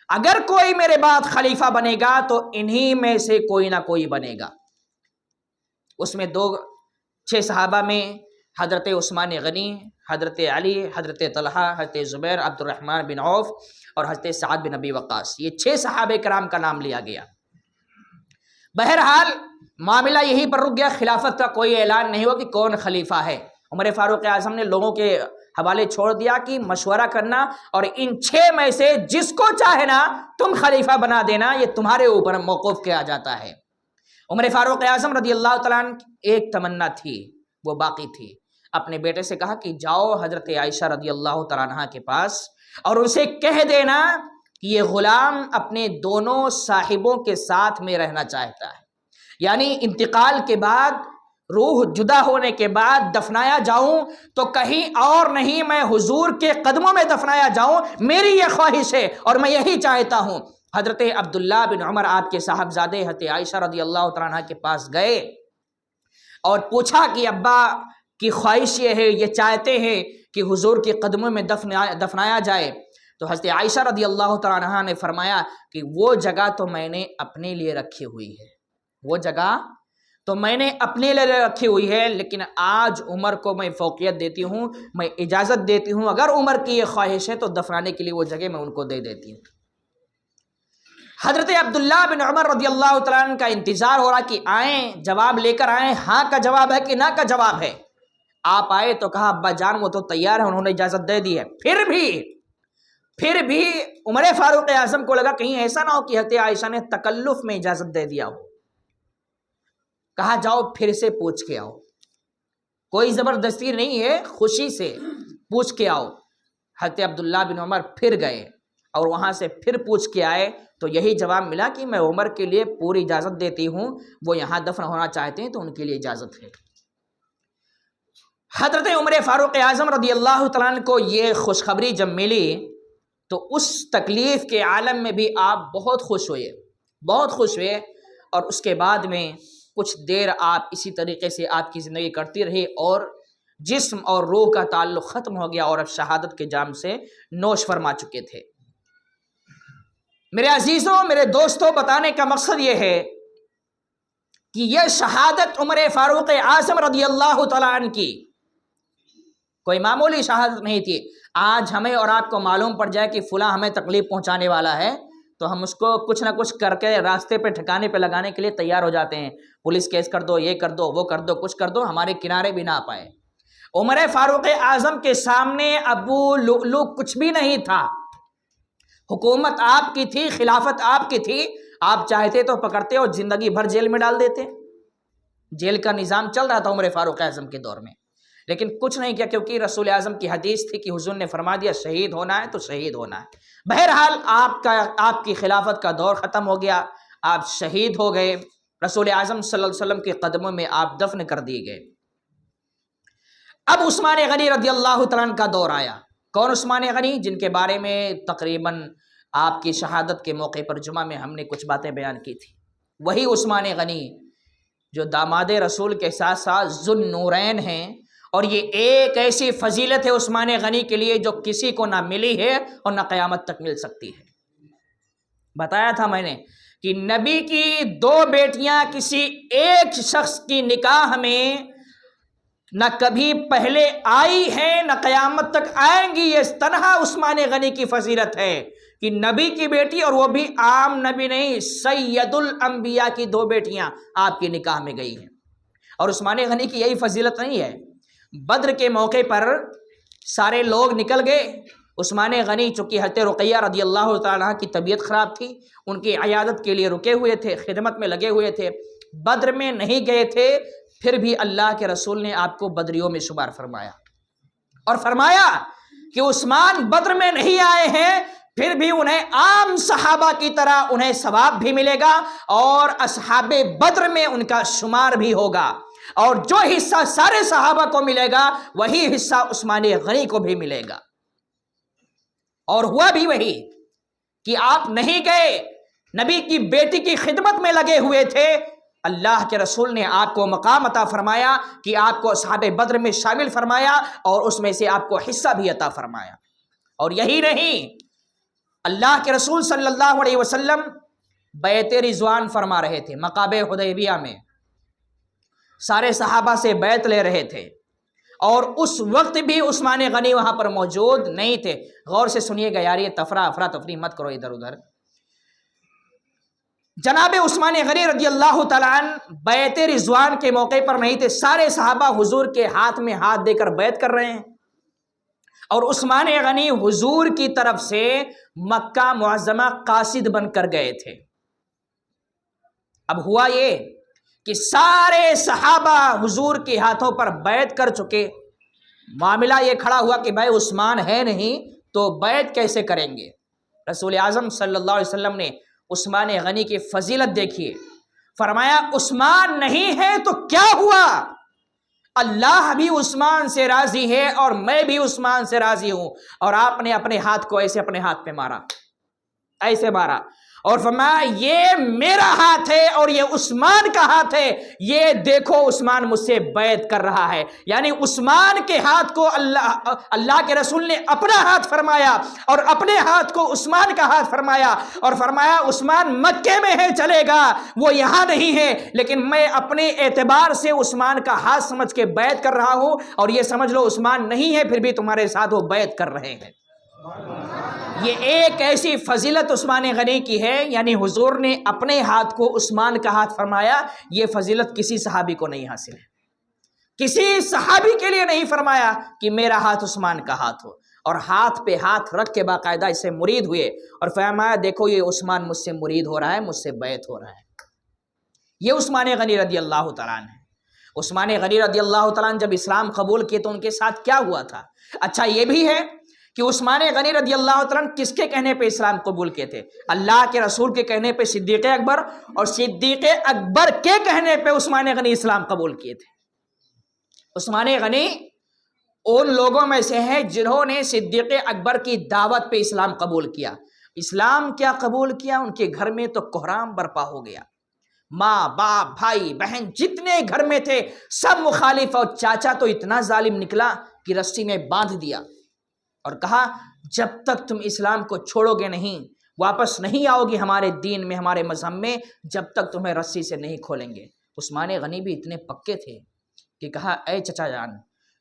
اگر کوئی میرے بعد خلیفہ بنے گا تو انہی میں سے کوئی نہ کوئی بنے گا۔ اس میں 6 صحابہ میں حضرت عثمان غنی، حضرت علی، حضرت طلحہ، حضرت زبیر، عبد الرحمن بن عوف اور حضرت سعد بن ابی وقاص، یہ 6 صحابہ کرام کا نام لیا گیا۔ بہرحال معاملہ یہیں پر رک گیا، خلافت کا کوئی اعلان نہیں ہوا کہ کون خلیفہ ہے۔ عمر فاروق اعظم نے لوگوں کے حوالے چھوڑ دیا کہ مشورہ کرنا اور ان 6 میں سے جس کو چاہے نا تم خلیفہ بنا دینا، یہ تمہارے اوپر موقوف کیا جاتا ہے۔ عمر فاروق اعظم رضی اللہ تعالیٰ عنہ ایک تمنا تھی، وہ باقی تھی۔ اپنے بیٹے سے کہا کہ جاؤ حضرت عائشہ رضی اللہ تعالیٰ عنہ کے پاس اور ان سے کہہ دینا کہ یہ غلام اپنے دونوں صاحبوں کے ساتھ میں رہنا چاہتا ہے، یعنی انتقال کے بعد، روح جدا ہونے کے بعد دفنایا جاؤں تو کہیں اور نہیں، میں حضور کے قدموں میں دفنایا جاؤں، میری یہ خواہش ہے اور میں یہی چاہتا ہوں۔ حضرت عبداللہ بن عمر آپ کے صاحبزادے حضرت عائشہ رضی اللہ تعالیٰ عنہ کے پاس گئے اور پوچھا کہ ابا کی خواہش یہ ہے، یہ چاہتے ہیں کہ حضور کے قدموں میں دفنایا جائے۔ تو حضرت عائشہ رضی اللہ تعالیٰ عنہ نے فرمایا کہ وہ جگہ تو میں نے اپنے لیے رکھی ہوئی ہے، وہ جگہ تو میں نے اپنے لیے رکھی ہوئی ہے، لیکن آج عمر کو میں فوقیت دیتی ہوں، میں اجازت دیتی ہوں، اگر عمر کی یہ خواہش ہے تو دفنانے کے لیے وہ جگہ میں ان کو دے دیتی ہوں۔ حضرت عبداللہ بن عمر رضی اللہ تعالیٰ عنہ کا انتظار ہو رہا کہ آئیں، جواب لے کر آئیں، ہاں کا جواب ہے کہ نہ کا جواب ہے۔ آپ آئے تو کہا ابا جان وہ تو تیار ہے، انہوں نے اجازت دے دی ہے۔ پھر بھی عمر فاروق اعظم کو لگا کہیں ایسا نہ ہو کہ حضرت عائشہ نے تکلف میں اجازت دے دیا ہو۔ کہا جاؤ پھر سے پوچھ کے آؤ، کوئی زبردستی نہیں ہے، خوشی سے پوچھ کے آؤ۔ حضرت عبداللہ بن عمر پھر گئے اور وہاں سے پھر پوچھ کے آئے تو یہی جواب ملا کہ میں عمر کے لیے پوری اجازت دیتی ہوں، وہ یہاں دفن ہونا چاہتے ہیں تو ان کے لیے اجازت ہے۔ حضرت عمر فاروق اعظم رضی اللہ تعالیٰ عنہ کو یہ خوشخبری جب ملی تو اس تکلیف کے عالم میں بھی آپ بہت خوش ہوئے اور اس کے بعد میں کچھ دیر آپ اسی طریقے سے آپ کی زندگی کرتی رہی اور جسم اور روح کا تعلق ختم ہو گیا اور اب شہادت کے جام سے نوش فرما چکے تھے۔ میرے عزیزوں، میرے دوستوں، بتانے کا مقصد یہ ہے کہ یہ شہادت عمر فاروق اعظم رضی اللہ تعالیٰ عنہ کی کوئی معمولی شہادت نہیں تھی۔ آج ہمیں اور آپ کو معلوم پڑ جائے کہ فلاں ہمیں تکلیف پہنچانے والا ہے تو ہم اس کو کچھ نہ کچھ کر کے راستے پہ ٹھکانے پہ لگانے کے لیے تیار ہو جاتے ہیں، پولیس کیس کر دو، یہ کر دو، وہ کر دو، کچھ کر دو، ہمارے کنارے بھی نہ پائے۔ عمر فاروق اعظم کے سامنے ابو لؤلؤ کچھ بھی نہیں تھا، حکومت آپ کی تھی، خلافت آپ کی تھی، آپ چاہتے تو پکڑتے اور زندگی بھر جیل میں ڈال دیتے۔ جیل کا نظام چل رہا تھا عمر فاروق اعظم کے دور میں، لیکن کچھ نہیں کیا کیونکہ رسول اعظم کی حدیث تھی کہ حضور نے فرما دیا شہید ہونا ہے تو شہید ہونا ہے۔ بہرحال آپ کی خلافت کا دور ختم ہو گیا، آپ شہید ہو گئے، رسول اعظم صلی اللہ علیہ وسلم کے قدموں میں آپ دفن کر دیے گئے۔ اب عثمان غنی رضی اللہ تعالیٰ عنہ کا دور آیا۔ کون عثمان غنی؟ جن کے بارے میں تقریباً آپ کی شہادت کے موقع پر جمعہ میں ہم نے کچھ باتیں بیان کی تھی۔ وہی عثمان غنی جو داماد رسول کے ساتھ ساتھ ذو النورین ہیں، اور یہ ایک ایسی فضیلت ہے عثمان غنی کے لیے جو کسی کو نہ ملی ہے اور نہ قیامت تک مل سکتی ہے۔ بتایا تھا میں نے کہ نبی کی 2 بیٹیاں کسی ایک شخص کی نکاح میں نہ کبھی پہلے آئی ہیں نہ قیامت تک آئیں گی، یہ تنہا عثمان غنی کی فضیلت ہے کہ نبی کی بیٹی، اور وہ بھی عام نبی نہیں، سید الانبیاء کی 2 بیٹیاں آپ کی نکاح میں گئی ہیں۔ اور عثمان غنی کی یہی فضیلت نہیں ہے، بدر کے موقع پر سارے لوگ نکل گئے، عثمان غنی چونکہ حضرت رقیہ رضی اللہ تعالیٰ عنہ کی طبیعت خراب تھی، ان کی عیادت کے لیے رکے ہوئے تھے، خدمت میں لگے ہوئے تھے، بدر میں نہیں گئے تھے، پھر بھی اللہ کے رسول نے آپ کو بدریوں میں شمار فرمایا اور فرمایا کہ عثمان بدر میں نہیں آئے ہیں، پھر بھی انہیں عام صحابہ کی طرح انہیں ثواب بھی ملے گا اور اصحاب بدر میں ان کا شمار بھی ہوگا، اور جو حصہ سارے صحابہ کو ملے گا وہی حصہ عثمان غنی کو بھی ملے گا۔ اور ہوا بھی وہی کہ آپ نہیں گئے، نبی کی بیٹی کی خدمت میں لگے ہوئے تھے، اللہ کے رسول نے آپ کو مقام عطا فرمایا کہ آپ کو اصحاب بدر میں شامل فرمایا اور اس میں سے آپ کو حصہ بھی عطا فرمایا۔ اور یہی نہیں، اللہ کے رسول صلی اللہ علیہ وسلم بیعت رضوان فرما رہے تھے، مقام حدیبیہ میں سارے صحابہ سے بیعت لے رہے تھے، اور اس وقت بھی عثمان غنی وہاں پر موجود نہیں تھے۔ غور سے سنیے گا یار، یہ افراتفری مت کرو ادھر ادھر۔ جناب عثمان غنی رضی اللہ تعالیٰ عنہ بیعت رضوان کے موقع پر نہیں تھے، سارے صحابہ حضور کے ہاتھ میں ہاتھ دے کر بیعت کر رہے ہیں، اور عثمان غنی حضور کی طرف سے مکہ معظمہ قاصد بن کر گئے تھے۔ اب ہوا یہ کہ سارے صحابہ حضور کے ہاتھوں پر بیعت کر چکے، معاملہ یہ کھڑا ہوا کہ بھائی عثمان ہے نہیں تو بیعت کیسے کریں گے؟ رسول اعظم صلی اللہ علیہ وسلم نے عثمان غنی کی فضیلت دیکھی، فرمایا عثمان نہیں ہے تو کیا ہوا، اللہ بھی عثمان سے راضی ہے اور میں بھی عثمان سے راضی ہوں۔ اور آپ نے اپنے ہاتھ کو ایسے اپنے ہاتھ پہ مارا، ایسے مارا اور فرمایا یہ میرا ہاتھ ہے اور یہ عثمان کا ہاتھ ہے، یہ دیکھو عثمان مجھ سے بیعت کر رہا ہے۔ یعنی عثمان کے ہاتھ کو اللہ کے رسول نے اپنا ہاتھ فرمایا اور اپنے ہاتھ کو عثمان کا ہاتھ فرمایا، اور فرمایا عثمان مکے میں ہے چلے گا، وہ یہاں نہیں ہے، لیکن میں اپنے اعتبار سے عثمان کا ہاتھ سمجھ کے بیعت کر رہا ہوں، اور یہ سمجھ لو عثمان نہیں ہے پھر بھی تمہارے ساتھ وہ بیعت کر رہے ہیں۔ یہ ایک ایسی فضیلت عثمان غنی کی ہے، یعنی حضور نے اپنے ہاتھ کو عثمان کا ہاتھ فرمایا، یہ فضیلت کسی صحابی کو نہیں حاصل ہے، کسی صحابی کے لیے نہیں فرمایا کہ میرا ہاتھ عثمان کا ہاتھ ہو، اور ہاتھ پہ ہاتھ رکھ کے باقاعدہ اسے مرید ہوئے اور فرمایا دیکھو یہ عثمان مجھ سے مرید ہو رہا ہے، مجھ سے بیعت ہو رہا ہے۔ یہ عثمان غنی رضی اللہ تعالیٰ عنہ ہے۔ عثمان غنی رضی اللہ تعالیٰ عنہ جب اسلام قبول کیے تو ان کے ساتھ کیا ہوا تھا؟ اچھا یہ بھی ہے کہ عثمان غنی رضی اللہ تعالیٰ عنہ کس کے کہنے پہ اسلام قبول کیے تھے؟ اللہ کے رسول کے کہنے پہ صدیق اکبر، اور صدیق اکبر کے کہنے پہ عثمان غنی اسلام قبول کیے تھے۔ عثمان غنی ان لوگوں میں سے ہیں جنہوں نے صدیق اکبر کی دعوت پہ اسلام قبول کیا۔ اسلام کیا قبول کیا، ان کے گھر میں تو کوہرام برپا ہو گیا، ماں باپ بھائی بہن جتنے گھر میں تھے سب مخالف، اور چاچا تو اتنا ظالم نکلا کہ رسی میں باندھ دیا اور کہا جب تک تم اسلام کو چھوڑو گے نہیں، واپس نہیں آؤ گے ہمارے دین میں، ہمارے مذہب میں، جب تک تمہیں رسی سے نہیں کھولیں گے۔ عثمان غنی بھی اتنے پکے تھے کہ کہا اے چچا جان،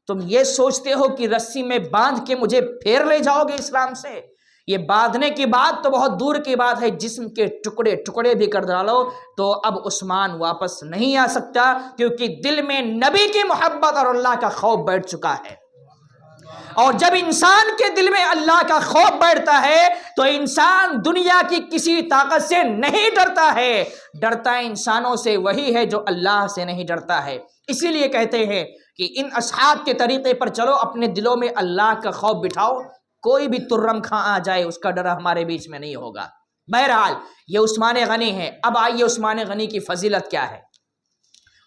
تم یہ سوچتے ہو کہ رسی میں باندھ کے مجھے پھیر لے جاؤ گے اسلام سے؟ یہ باندھنے کی بات تو بہت دور کی بات ہے، جسم کے ٹکڑے ٹکڑے بھی کر ڈالو تو اب عثمان واپس نہیں آ سکتا، کیونکہ دل میں نبی کی محبت اور اللہ کا خوف بیٹھ چکا ہے۔ اور جب انسان کے دل میں اللہ کا خوف بیٹھتا ہے تو انسان دنیا کی کسی طاقت سے نہیں ڈرتا ہے، ڈرتا ہے انسانوں سے وہی ہے جو اللہ سے نہیں ڈرتا ہے۔ اسی لیے کہتے ہیں کہ ان اصحاب کے طریقے پر چلو، اپنے دلوں میں اللہ کا خوف بٹھاؤ، کوئی بھی ترم کھاں آ جائے اس کا ڈر ہمارے بیچ میں نہیں ہوگا۔ بہرحال یہ عثمان غنی ہے۔ اب آئیے عثمان غنی کی فضیلت کیا ہے۔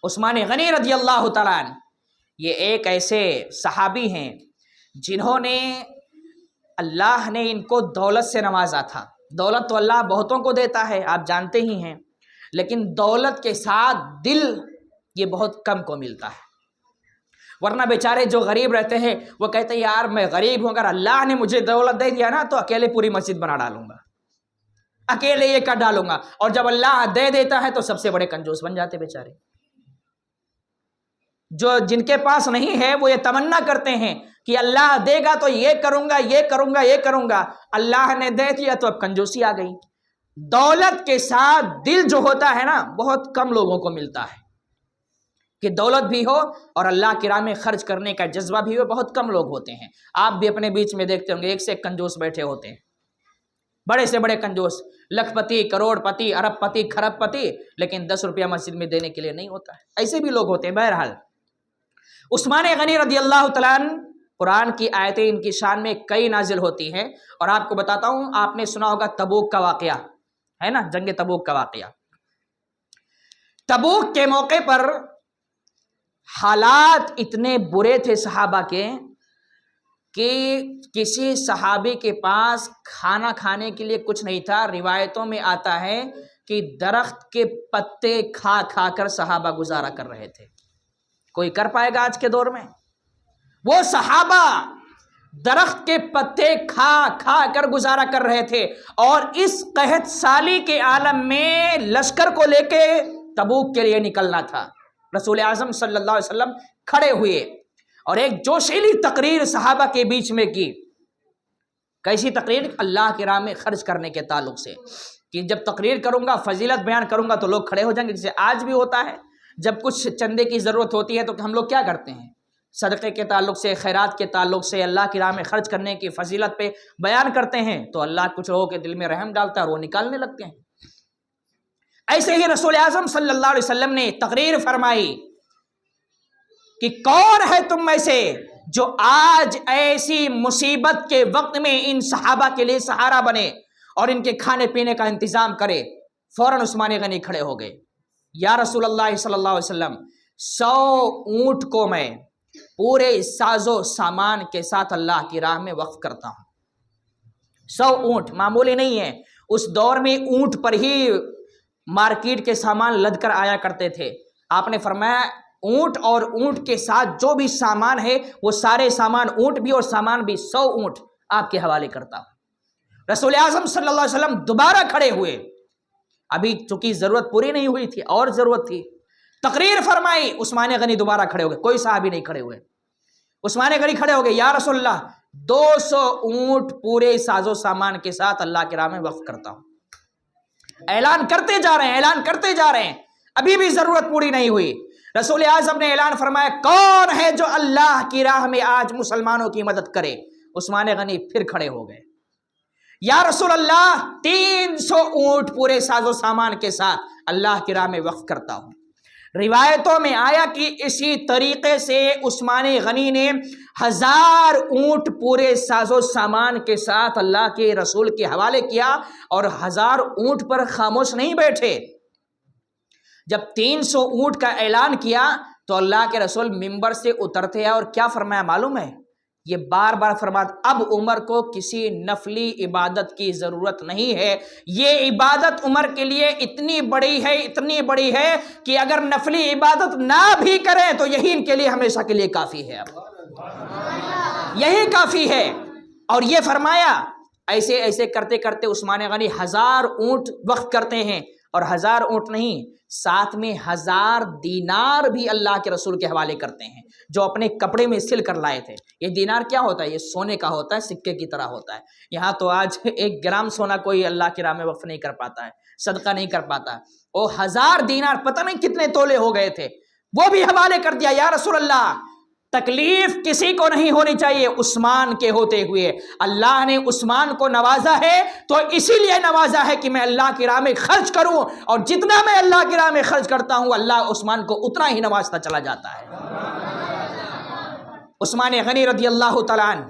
عثمان غنی رضی اللہ تعالیٰ عنہ یہ ایک ایسے صحابی ہیں جنہوں نے اللہ نے ان کو دولت سے نوازا تھا۔ دولت تو اللہ بہتوں کو دیتا ہے، آپ جانتے ہی ہیں، لیکن دولت کے ساتھ دل یہ بہت کم کو ملتا ہے۔ ورنہ بیچارے جو غریب رہتے ہیں وہ کہتے ہیں یار میں غریب ہوں، اگر اللہ نے مجھے دولت دے دیا نا تو اکیلے پوری مسجد بنا ڈالوں گا، اکیلے یہ کر ڈالوں گا، اور جب اللہ دے دیتا ہے تو سب سے بڑے کنجوس بن جاتے بیچارے۔ جو جن کے پاس نہیں ہے وہ یہ تمنا کرتے ہیں کہ اللہ دے گا تو یہ کروں گا، یہ کروں گا، یہ کروں گا، اللہ نے دے دیا تو اب کنجوسی آ گئی۔ دولت کے ساتھ دل جو ہوتا ہے نا بہت کم لوگوں کو ملتا ہے، کہ دولت بھی ہو اور اللہ کی راہ میں خرچ کرنے کا جذبہ بھی ہو، بہت کم لوگ ہوتے ہیں۔ آپ بھی اپنے بیچ میں دیکھتے ہوں گے ایک سے ایک کنجوس بیٹھے ہوتے ہیں، بڑے سے بڑے کنجوس، لکھ پتی، کروڑ پتی، ارب پتی، کھرب پتی، لیکن 10 روپیہ مسجد میں دینے کے لیے نہیں ہوتا ہے، ایسے بھی لوگ ہوتے ہیں۔ بہرحال عثمان غنی رضی اللہ تعالیٰ عنہ، قرآن کی آیتیں ان کی شان میں کئی نازل ہوتی ہیں، اور آپ کو بتاتا ہوں، آپ نے سنا ہوگا تبوک کا واقعہ ہے نا، جنگ تبوک کا واقعہ۔ تبوک کے موقع پر حالات اتنے برے تھے صحابہ کے کہ کسی صحابی کے پاس کھانا کھانے کے لیے کچھ نہیں تھا۔ روایتوں میں آتا ہے کہ درخت کے پتے کھا کھا کر صحابہ گزارا کر رہے تھے۔ کوئی کر پائے گا آج کے دور میں؟ وہ صحابہ درخت کے پتے کھا کھا کر گزارا کر رہے تھے، اور اس قحط سالی کے عالم میں لشکر کو لے کے تبوک کے لیے نکلنا تھا۔ رسول اعظم صلی اللہ علیہ وسلم کھڑے ہوئے اور ایک جوشیلی تقریر صحابہ کے بیچ میں کی۔ کیسی تقریر؟ اللہ کی راہ میں خرچ کرنے کے تعلق سے، کہ جب تقریر کروں گا، فضیلت بیان کروں گا تو لوگ کھڑے ہو جائیں گے، جسے آج بھی ہوتا ہے جب کچھ چندے کی ضرورت ہوتی ہے تو ہم لوگ کیا کرتے ہیں؟ صدقے کے تعلق سے، خیرات کے تعلق سے، اللہ کی راہ میں خرچ کرنے کی فضیلت پہ بیان کرتے ہیں تو اللہ کچھ لوگوں کے دل میں رحم ڈالتا ہے اور وہ نکالنے لگتے ہیں۔ ایسے ہی رسول اعظم صلی اللہ علیہ وسلم نے تقریر فرمائی کہ کون ہے تم میں سے جو آج ایسی مصیبت کے وقت میں ان صحابہ کے لیے سہارا بنے اور ان کے کھانے پینے کا انتظام کرے۔ فوراً عثمان غنی کھڑے ہو گئے، یا رسول اللہ صلی اللہ علیہ وسلم 100 اونٹ کو میں پورے ساز و سامان کے ساتھ اللہ کی راہ میں وقف کرتا ہوں۔ 100 اونٹ معمولی نہیں ہے، اس دور میں اونٹ پر ہی مارکیٹ کے سامان لد کر آیا کرتے تھے۔ آپ نے فرمایا اونٹ اور اونٹ کے ساتھ جو بھی سامان ہے وہ سارے سامان، اونٹ بھی اور سامان بھی، 100 اونٹ آپ کے حوالے کرتا ہوں۔ رسول اعظم صلی اللہ علیہ وسلم دوبارہ کھڑے ہوئے، ابھی چونکہ ضرورت پوری نہیں ہوئی تھی اور ضرورت تھی، تقریر فرمائی۔ عثمان غنی دوبارہ کھڑے ہو گئے، کوئی صحابی نہیں کھڑے ہوئے۔ عثمان غنی کھڑے ہو گئے، یا رسول اللہ 200 اونٹ پورے ساز و سامان کے ساتھ اللہ کے راہ میں وقف کرتا ہوں۔ اعلان کرتے جا رہے ہیں، اعلان کرتے جا رہے ہیں، ابھی بھی ضرورت پوری نہیں ہوئی۔ رسول اعظم نے اعلان فرمایا کون ہے جو اللہ کی راہ میں آج مسلمانوں کی مدد کرے؟ عثمان غنی پھر کھڑے ہو گئے، یا رسول اللہ 300 اونٹ پورے ساز و سامان کے ساتھ اللہ کی راہ میں وقف کرتا ہوں۔ روایتوں میں آیا کہ اسی طریقے سے عثمان غنی نے 1000 اونٹ پورے ساز و سامان کے ساتھ اللہ کے رسول کے حوالے کیا، اور 1000 اونٹ پر خاموش نہیں بیٹھے۔ جب 300 اونٹ کا اعلان کیا تو اللہ کے رسول ممبر سے اترتے ہیں اور کیا فرمایا معلوم ہے؟ یہ بار بار فرمایا اب عمر کو کسی نفلی عبادت کی ضرورت نہیں ہے، یہ عبادت عمر کے لیے اتنی بڑی ہے کہ اگر نفلی عبادت نہ بھی کریں تو یہی ان کے لیے ہمیشہ کے لیے کافی ہے، یہی کافی ہے۔ اور یہ فرمایا ایسے ایسے کرتے کرتے عثمان غنی 1000 اونٹ وقف کرتے ہیں، اور 1000 اونٹ نہیں، ساتھ میں 1000 دینار بھی اللہ کے رسول کے حوالے کرتے ہیں جو اپنے کپڑے میں سل کر لائے تھے۔ یہ دینار کیا ہوتا ہے؟ یہ سونے کا ہوتا ہے، سکے کی طرح ہوتا ہے۔ یہاں تو آج 1 گرام سونا کوئی اللہ کی راہ میں وقف نہیں کر پاتا ہے، صدقہ نہیں کر پاتا۔ وہ 1000 دینار پتہ نہیں کتنے تولے ہو گئے تھے، وہ بھی حوالے کر دیا۔ یا رسول اللہ تکلیف کسی کو نہیں ہونی چاہیے عثمان کے ہوتے ہوئے، اللہ نے عثمان کو نوازا ہے تو اسی لیے نوازا ہے کہ میں اللہ کی راہ میں خرچ کروں، اور جتنا میں اللہ کی راہ میں خرچ کرتا ہوں اللہ عثمان کو اتنا ہی نوازتا چلا جاتا ہے۔ عثمان غنی رضی اللہ تعالیٰ عنہ،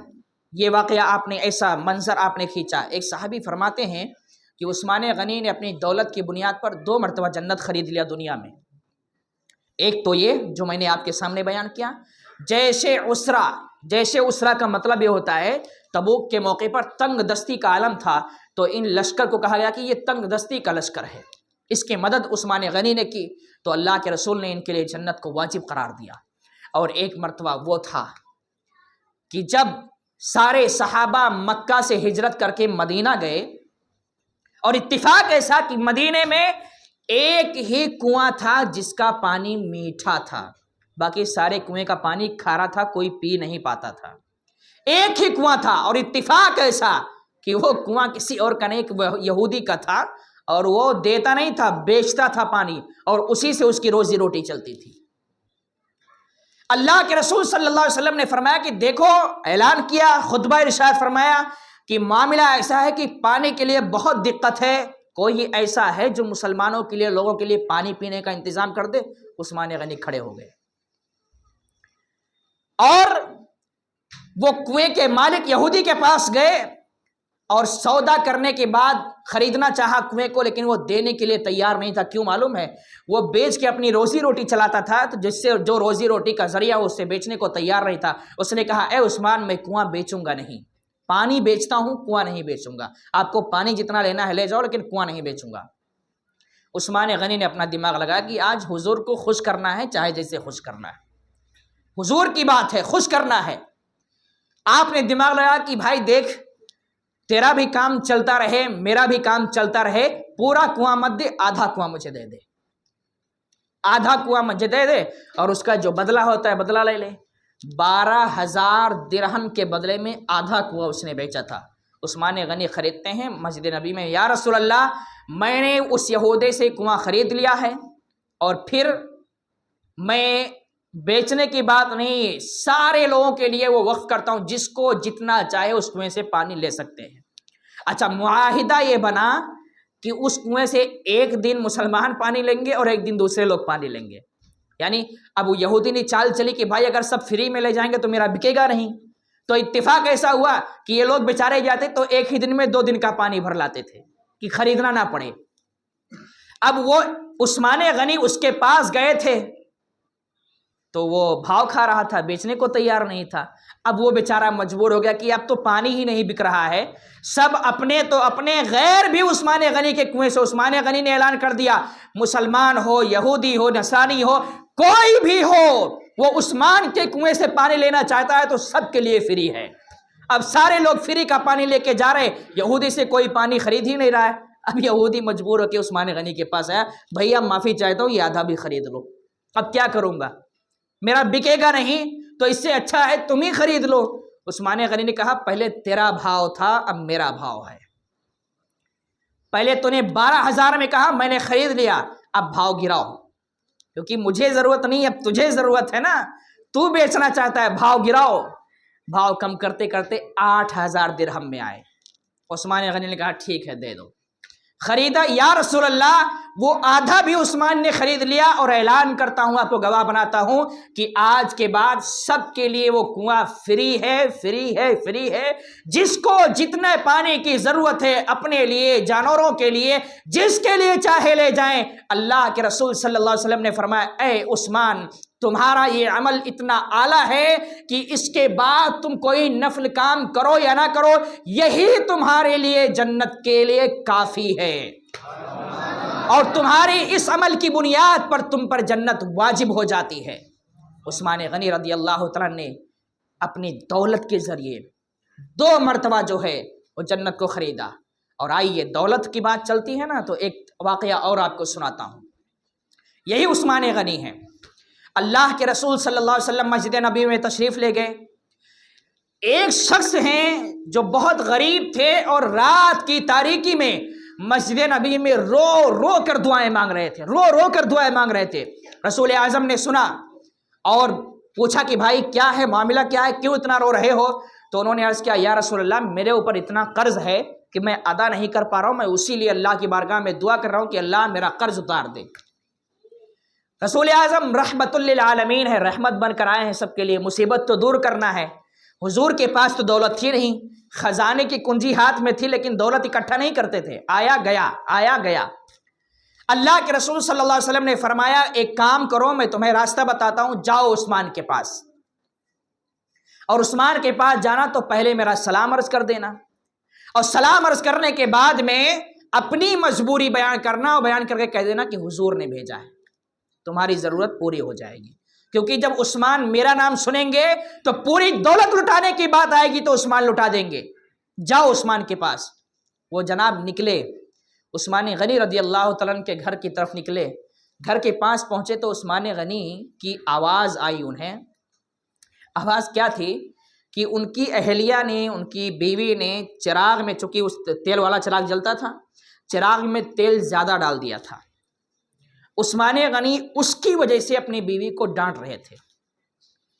یہ واقعہ آپ نے ایسا منظر آپ نے کھینچا۔ ایک صحابی فرماتے ہیں کہ عثمان غنی نے اپنی دولت کی بنیاد پر 2 مرتبہ جنت خرید لیا دنیا میں۔ ایک تو یہ جو میں نے آپ کے سامنے بیان کیا، جیسے اسرا کا مطلب یہ ہوتا ہے تبوک کے موقع پر تنگ دستی کا عالم تھا تو ان لشکر کو کہا گیا کہ یہ تنگ دستی کا لشکر ہے، اس کی مدد عثمان غنی نے کی تو اللہ کے رسول نے ان کے لیے جنت کو واجب قرار دیا۔ اور ایک مرتبہ وہ تھا کہ جب سارے صحابہ مکہ سے ہجرت کر کے مدینہ گئے، اور اتفاق ایسا کہ مدینے میں ایک ہی کنواں تھا جس کا پانی میٹھا تھا، باقی سارے کنویں کا پانی کھارا تھا، کوئی پی نہیں پاتا تھا۔ ایک ہی کنواں تھا، اور اتفاق ایسا کہ وہ کنواں کسی اور کا نہیں، یہودی کا تھا، اور وہ دیتا نہیں تھا، بیچتا تھا پانی، اور اسی سے اس کی روزی روٹی چلتی تھی۔ اللہ کے رسول صلی اللہ علیہ وسلم نے فرمایا کہ دیکھو، اعلان کیا، خطبہ ارشاد فرمایا کہ معاملہ ایسا ہے کہ پانی کے لیے بہت دقت ہے، کوئی ایسا ہے جو مسلمانوں کے لیے، لوگوں کے لیے پانی پینے کا انتظام کر دے؟ عثمان غنی کھڑے ہو گئے، اور وہ کنویں کے مالک یہودی کے پاس گئے اور سودا کرنے کے بعد خریدنا چاہا کنویں کو، لیکن وہ دینے کے لیے تیار نہیں تھا۔ کیوں معلوم ہے؟ وہ بیچ کے اپنی روزی روٹی چلاتا تھا، تو جس سے جو روزی روٹی کا ذریعہ اس سے بیچنے کو تیار نہیں تھا۔ اس نے کہا اے عثمان، میں کنواں بیچوں گا نہیں، پانی بیچتا ہوں، کنواں نہیں بیچوں گا، آپ کو پانی جتنا لینا ہے لے جاؤ لیکن کنواں نہیں بیچوں گا۔ عثمان غنی نے اپنا دماغ لگایا کہ آج حضور کو خوش کرنا ہے، چاہے جیسے خوش کرنا ہے، حضور کی بات ہے، خوش کرنا ہے۔ آپ نے دماغ لگایا کہ بھائی دیکھ، تیرا بھی کام چلتا رہے، میرا بھی کام چلتا رہے، پورا کنواں مت دے، آدھا کنواں مجھے دے دے، آدھا کنواں مجھے دے دے، اور اس کا جو بدلہ ہوتا ہے بدلہ لے لے۔ 12,000 درہم کے بدلے میں آدھا کنواں اس نے بیچا تھا۔ عثمان غنی خریدتے ہیں مسجد نبی میں، یا رسول اللہ میں نے اس یہودی سے کنواں خرید لیا ہے، اور پھر میں بیچنے کی بات نہیں، سارے لوگوں کے لیے وہ وقف کرتا ہوں، جس کو جتنا چاہے اس کنویں سے پانی لے سکتے ہیں۔ اچھا، معاہدہ یہ بنا کہ اس کنویں سے ایک دن مسلمان پانی لیں گے اور ایک دن دوسرے لوگ پانی لیں گے، یعنی اب وہ یہودی نے چال چلی کہ بھائی اگر سب فری میں لے جائیں گے تو میرا بکے گا نہیں، تو اتفاق ایسا ہوا کہ یہ لوگ بیچارے جاتے تو ایک ہی دن میں 2 دن کا پانی بھر لاتے تھے کہ خریدنا نہ پڑے۔ اب وہ عثمان غنی اس کے پاس گئے تھے تو وہ بھاؤ کھا رہا تھا، بیچنے کو تیار نہیں تھا۔ اب وہ بیچارہ مجبور ہو گیا کہ اب تو پانی ہی نہیں بک رہا ہے، سب اپنے تو اپنے، غیر بھی عثمان غنی کے کنویں سے۔ عثمان غنی نے اعلان کر دیا، مسلمان ہو، یہودی ہو، نصرانی ہو، کوئی بھی ہو، وہ عثمان کے کنویں سے پانی لینا چاہتا ہے تو سب کے لیے فری ہے۔ اب سارے لوگ فری کا پانی لے کے جا رہے، یہودی سے کوئی پانی خرید ہی نہیں رہا ہے۔ اب یہودی مجبور ہو کے عثمان غنی کے پاس آیا، بھیا معافی چاہتا ہوں، یہ آدھا بھی خرید لو، اب کیا کروں گا، میرا بکے گا نہیں، تو اس سے اچھا ہے تم ہی خرید لو۔ عثمان غنی نے کہا پہلے تیرا بھاؤ تھا، اب میرا بھاؤ ہے، پہلے تو نے 12,000 میں کہا، میں نے خرید لیا، اب بھاؤ گراؤ، کیونکہ مجھے ضرورت نہیں، اب تجھے ضرورت ہے نا، تو بیچنا چاہتا ہے، بھاؤ گراؤ۔ بھاؤ کم کرتے کرتے 8,000 درہم میں آئے۔ عثمان غنی نے کہا ٹھیک ہے دے دو، خریدا۔ یا رسول اللہ، وہ آدھا بھی عثمان نے خرید لیا، اور اعلان کرتا ہوں، آپ کو گواہ بناتا ہوں کہ آج کے بعد سب کے لیے وہ کنواں فری ہے، فری ہے، فری ہے۔ جس کو جتنے پانی کی ضرورت ہے، اپنے لیے، جانوروں کے لیے، جس کے لیے چاہے لے جائیں۔ اللہ کے رسول صلی اللہ علیہ وسلم نے فرمایا، اے عثمان، تمہارا یہ عمل اتنا اعلیٰ ہے کہ اس کے بعد تم کوئی نفل کام کرو یا نہ کرو، یہی تمہارے لیے جنت کے لیے کافی ہے، اور تمہاری اس عمل کی بنیاد پر تم پر جنت واجب ہو جاتی ہے۔ عثمان غنی رضی اللہ تعالیٰ نے اپنی دولت کے ذریعے 2 مرتبہ جو ہے وہ جنت کو خریدا۔ اور آئیے، دولت کی بات چلتی ہے نا، تو ایک واقعہ اور آپ کو سناتا ہوں۔ یہی عثمان غنی ہے، اللہ کے رسول صلی اللہ علیہ وسلم مسجد نبی میں تشریف لے گئے۔ ایک شخص ہیں جو بہت غریب تھے، اور رات کی تاریکی میں مسجد نبی میں رو رو کر دعائیں مانگ رہے تھے، رو رو کر دعائیں مانگ رہے تھے۔ رسول اعظم نے سنا اور پوچھا کہ بھائی کیا ہے، معاملہ کیا ہے، کیوں اتنا رو رہے ہو؟ تو انہوں نے عرض کیا، یا رسول اللہ، میرے اوپر اتنا قرض ہے کہ میں ادا نہیں کر پا رہا ہوں، میں اسی لیے اللہ کی بارگاہ میں دعا کر رہا ہوں کہ اللہ میرا قرض اتار دے۔ رسول اعظم رحمت للعالمین ہے، رحمت بن کر آئے ہیں سب کے لیے، مصیبت تو دور کرنا ہے۔ حضور کے پاس تو دولت تھی نہیں، خزانے کی کنجی ہاتھ میں تھی، لیکن دولت اکٹھا نہیں کرتے تھے، آیا گیا آیا گیا۔ اللہ کے رسول صلی اللہ علیہ وسلم نے فرمایا، ایک کام کرو، میں تمہیں راستہ بتاتا ہوں، جاؤ عثمان کے پاس، اور عثمان کے پاس جانا تو پہلے میرا سلام عرض کر دینا، اور سلام عرض کرنے کے بعد میں اپنی مجبوری بیان کرنا، اور بیان کر کے کہہ دینا کہ حضور نے بھیجا ہے، تمہاری ضرورت پوری ہو جائے گی۔ کیونکہ جب عثمان میرا نام سنیں گے تو پوری دولت لٹانے کی بات آئے گی تو عثمان لٹا دیں گے، جاؤ عثمان کے پاس۔ وہ جناب نکلے، عثمان غنی رضی اللہ تعالیٰ عنہ کے گھر کی طرف نکلے، گھر کے پاس پہنچے تو عثمان غنی کی آواز آئی انہیں۔ آواز کیا تھی کہ ان کی اہلیہ نے، ان کی بیوی نے چراغ میں، چونکہ اس تیل والا چراغ جلتا تھا، چراغ میں تیل زیادہ ڈال دیا تھا۔ عثمان غنی اس کی وجہ سے اپنی بیوی کو ڈانٹ رہے تھے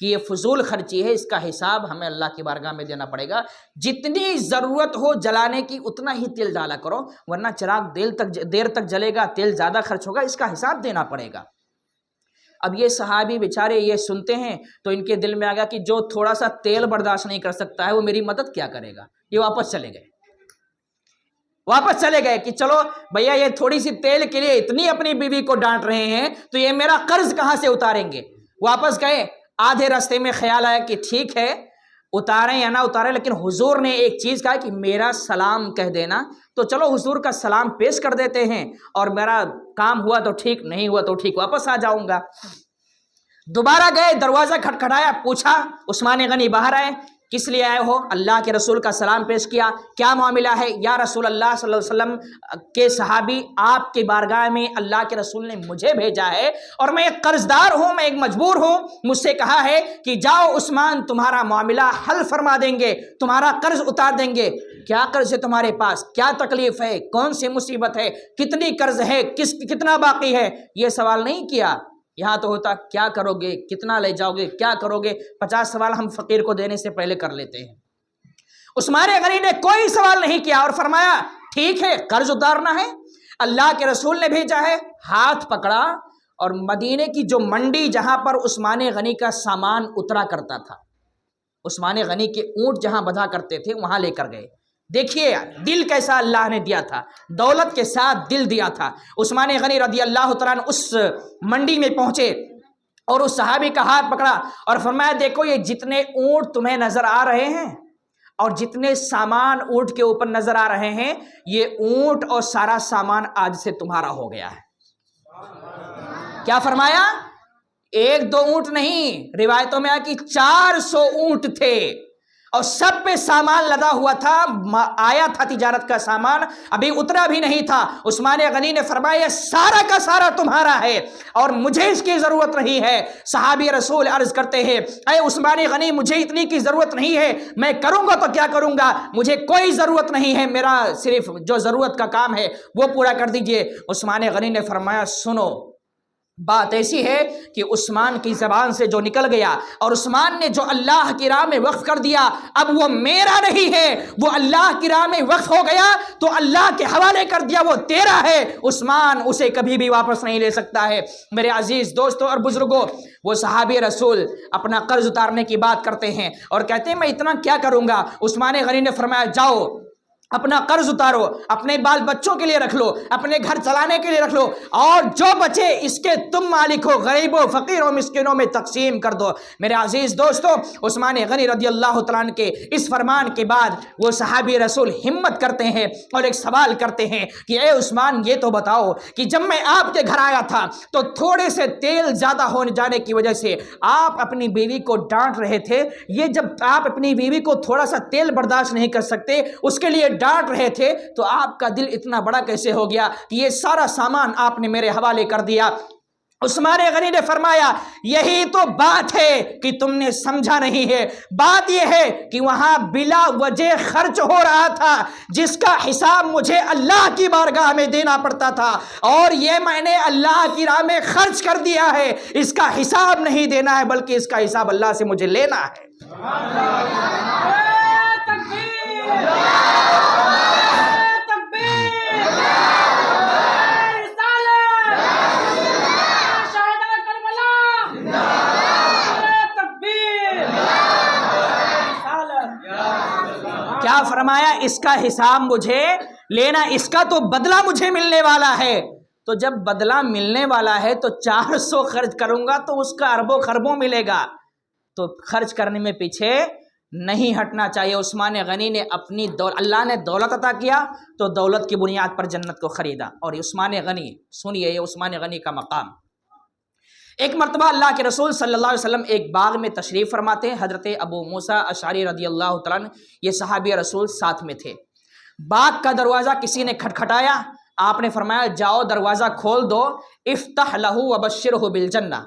کہ یہ فضول خرچی ہے، اس کا حساب ہمیں اللہ کی بارگاہ میں دینا پڑے گا، جتنی ضرورت ہو جلانے کی اتنا ہی تیل ڈالا کرو، ورنہ چراغ دیر تک جلے گا، تیل زیادہ خرچ ہوگا، اس کا حساب دینا پڑے گا۔ اب یہ صحابی بیچارے یہ سنتے ہیں تو ان کے دل میں آ گیا کہ جو تھوڑا سا تیل برداشت نہیں کر سکتا ہے وہ میری مدد کیا کرے گا۔ یہ واپس چلے گئے کہ چلو بھیا، یہ تھوڑی سی تیل کے لیے اتنی اپنی بیوی کو ڈانٹ رہے ہیں تو یہ میرا قرض کہاں سے اتاریں گے۔ واپس گئے، آدھے راستے میں خیال آیا کہ ٹھیک ہے اتاریں یا نہ اتاریں، لیکن حضور نے ایک چیز کہا کہ میرا سلام کہہ دینا، تو چلو حضور کا سلام پیش کر دیتے ہیں، اور میرا کام ہوا تو ٹھیک، نہیں ہوا تو ٹھیک، واپس آ جاؤں گا۔ دوبارہ گئے، دروازہ کھٹکھٹایا، پوچھا، عثمان غنی باہر آئے، کس لیے آئے ہو؟ اللہ کے رسول کا سلام پیش کیا، کیا معاملہ ہے؟ یا رسول اللہ صلی اللہ علیہ وسلم کے صحابی، آپ کی بارگاہ میں اللہ کے رسول نے مجھے بھیجا ہے، اور میں ایک قرض دار ہوں، میں ایک مجبور ہوں، مجھ سے کہا ہے کہ جاؤ عثمان، تمہارا معاملہ حل فرما دیں گے، تمہارا قرض اتار دیں گے۔ کیا قرض ہے تمہارے پاس؟ کیا تکلیف ہے؟ کون سی مصیبت ہے؟ کتنی قرض ہے؟ کتنا باقی ہے؟ یہ سوال نہیں کیا، یہاں تو ہوتا کیا کرو گے، کتنا لے جاؤ گے، کیا کرو گے، 50 سوال ہم فقیر کو دینے سے پہلے کر لیتے ہیں۔ عثمان غنی نے کوئی سوال نہیں کیا اور فرمایا ٹھیک ہے قرض اتارنا ہے، اللہ کے رسول نے بھیجا ہے، ہاتھ پکڑا اور مدینے کی جو منڈی جہاں پر عثمان غنی کا سامان اترا کرتا تھا، عثمان غنی کے اونٹ جہاں بدھا کرتے تھے وہاں لے کر گئے۔ دیکھیے دل کیسا اللہ نے دیا تھا، دولت کے ساتھ دل دیا تھا۔ عثمان غنی رضی اللہ تعالیٰ عنہ اس منڈی میں پہنچے اور اس صحابی کا ہاتھ پکڑا اور فرمایا دیکھو یہ جتنے اونٹ تمہیں نظر آ رہے ہیں اور جتنے سامان اونٹ کے اوپر نظر آ رہے ہیں، یہ اونٹ اور سارا سامان آج سے تمہارا ہو گیا ہے۔ کیا فرمایا؟ 1-2 اونٹ نہیں، روایتوں میں آیا کہ 400 اونٹ تھے اور سب پہ سامان لدا ہوا تھا، آیا تھا تجارت کا سامان، ابھی اترا بھی نہیں تھا۔ عثمان غنی نے فرمایا یہ سارا کا سارا تمہارا ہے اور مجھے اس کی ضرورت نہیں ہے۔ صحابی رسول عرض کرتے ہیں اے عثمان غنی مجھے اتنی کی ضرورت نہیں ہے، میں کروں گا تو کیا کروں گا، مجھے کوئی ضرورت نہیں ہے، میرا صرف جو ضرورت کا کام ہے وہ پورا کر دیجئے۔ عثمان غنی نے فرمایا سنو، بات ایسی ہے کہ عثمان کی زبان سے جو نکل گیا اور عثمان نے جو اللہ کی راہ میں وقف کر دیا اب وہ میرا نہیں ہے، وہ اللہ کی راہ میں وقف ہو گیا تو اللہ کے حوالے کر دیا، وہ تیرا ہے، عثمان اسے کبھی بھی واپس نہیں لے سکتا ہے۔ میرے عزیز دوستوں اور بزرگوں، وہ صحابی رسول اپنا قرض اتارنے کی بات کرتے ہیں اور کہتے ہیں میں اتنا کیا کروں گا۔ عثمان غنی نے فرمایا جاؤ اپنا قرض اتارو، اپنے بال بچوں کے لیے رکھ لو، اپنے گھر چلانے کے لیے رکھ لو، اور جو بچے اس کے تم مالک ہو، غریبوں فقیروں مسکینوں میں تقسیم کر دو۔ میرے عزیز دوستو، عثمان غنی رضی اللہ تعالیٰ عنہ کے اس فرمان کے بعد وہ صحابی رسول ہمت کرتے ہیں اور ایک سوال کرتے ہیں کہ اے عثمان یہ تو بتاؤ کہ جب میں آپ کے گھر آیا تھا تو تھوڑے سے تیل زیادہ ہونے جانے کی وجہ سے آپ اپنی بیوی کو ڈانٹ رہے تھے، یہ جب آپ اپنی بیوی کو تھوڑا سا تیل برداشت نہیں کر سکتے اس کے لیے ڈانٹ رہے تھے تو آپ کا دل اتنا بڑا کیسے ہو گیا کہ یہ سارا سامان آپ نے میرے حوالے کر دیا؟ عثمان غنی نے فرمایا یہی تو بات ہے کہ تم نے سمجھا نہیں ہے، بات یہ ہے کہ وہاں بلا وجہ خرچ ہو رہا تھا جس کا حساب مجھے اللہ کی بارگاہ میں دینا پڑتا تھا، اور یہ میں نے اللہ کی راہ میں خرچ کر دیا ہے، اس کا حساب نہیں دینا ہے بلکہ اس کا حساب اللہ سے مجھے لینا ہے۔ کیا فرمایا؟ اس کا حساب مجھے لینا، اس کا تو بدلہ مجھے ملنے والا ہے۔ تو جب بدلہ ملنے والا ہے تو 400 خرچ کروں گا تو اس کا اربوں خربوں ملے گا، تو خرچ کرنے میں پیچھے نہیں ہٹنا چاہیے۔ عثمان غنی نے اپنی اللہ نے دولت عطا کیا تو دولت کی بنیاد پر جنت کو خریدا۔ اور عثمان غنی سنیے، یہ عثمان غنی کا مقام، ایک مرتبہ اللہ کے رسول صلی اللہ علیہ وسلم ایک باغ میں تشریف فرماتے ہیں، حضرت ابو موسیٰ اشعری رضی اللہ تعالیٰ عنہ یہ صحابی رسول ساتھ میں تھے۔ باغ کا دروازہ کسی نے کھٹکھٹایا، آپ نے فرمایا جاؤ دروازہ کھول دو، افتح لہ وبشرہ بالجنہ،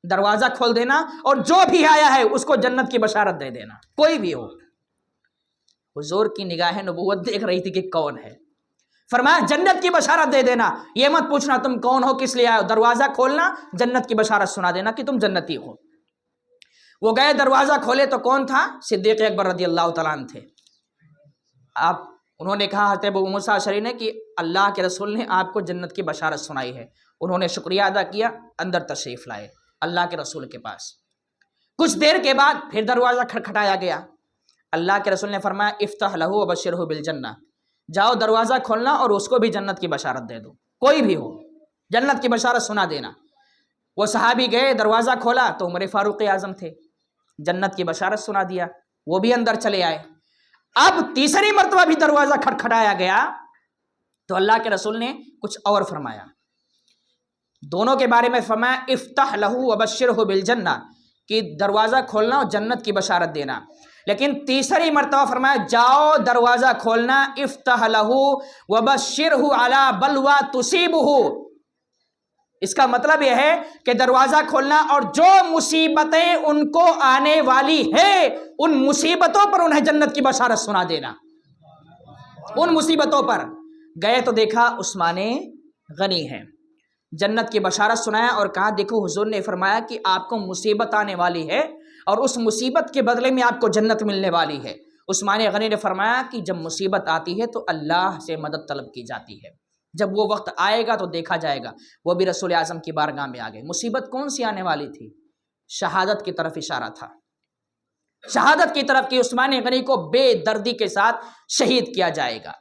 دروازہ کھول دینا اور جو بھی آیا ہے اس کو جنت کی بشارت دے دینا، کوئی بھی ہو۔ حضور کی نگاہ نبوت دیکھ رہی تھی کہ کون ہے، فرمایا جنت کی بشارت دے دینا، یہ مت پوچھنا تم کون ہو کس لیے آئے ہو، دروازہ کھولنا جنت کی بشارت سنا دینا کہ تم جنتی ہو۔ وہ گئے دروازہ کھولے تو کون تھا؟ صدیق اکبر رضی اللہ تعالیٰ عنہ تھے۔ انہوں نے کہا حضرت ابو موسیٰ اشعری نے کہ اللہ کے رسول نے آپ کو جنت کی بشارت سنائی ہے۔ انہوں نے شکریہ ادا کیا، اندر تشریف لائے اللہ کے رسول کے پاس۔ کچھ دیر کے بعد پھر دروازہ کھٹکھٹایا گیا، اللہ کے رسول نے فرمایا افتح لہ وبشرہ بالجنہ، جاؤ دروازہ کھولنا اور اس کو بھی جنت کی بشارت دے دو، کوئی بھی ہو جنت کی بشارت سنا دینا۔ وہ صحابی گئے، دروازہ کھولا تو عمر فاروق اعظم تھے، جنت کی بشارت سنا دیا، وہ بھی اندر چلے آئے۔ اب تیسری مرتبہ بھی دروازہ کھٹکھٹایا گیا تو اللہ کے رسول نے کچھ اور فرمایا، دونوں کے بارے میں فرمایا افتح لہ وبشرہ بالجنہ، کہ دروازہ کھولنا اور جنت کی بشارت دینا۔ لیکن تیسری مرتبہ فرمایا جاؤ دروازہ کھولنا، افتح لہ وبشرہ علی بلوی تصیبہ، اس کا مطلب یہ ہے کہ دروازہ کھولنا اور جو مصیبتیں ان کو آنے والی ہے ان مصیبتوں پر انہیں جنت کی بشارت سنا دینا۔ ان مصیبتوں پر گئے تو دیکھا عثمان غنی ہیں، جنت کی بشارت سنایا اور کہا دیکھو حضور نے فرمایا کہ آپ کو مصیبت آنے والی ہے اور اس مصیبت کے بدلے میں آپ کو جنت ملنے والی ہے۔ عثمان غنی نے فرمایا کہ جب مصیبت آتی ہے تو اللہ سے مدد طلب کی جاتی ہے، جب وہ وقت آئے گا تو دیکھا جائے گا۔ وہ بھی رسول اعظم کی بارگاہ میں آ گئے۔ مصیبت کون سی آنے والی تھی؟ شہادت کی طرف اشارہ تھا، شہادت کی طرف کہ عثمان غنی کو بے دردی کے ساتھ شہید کیا جائے گا۔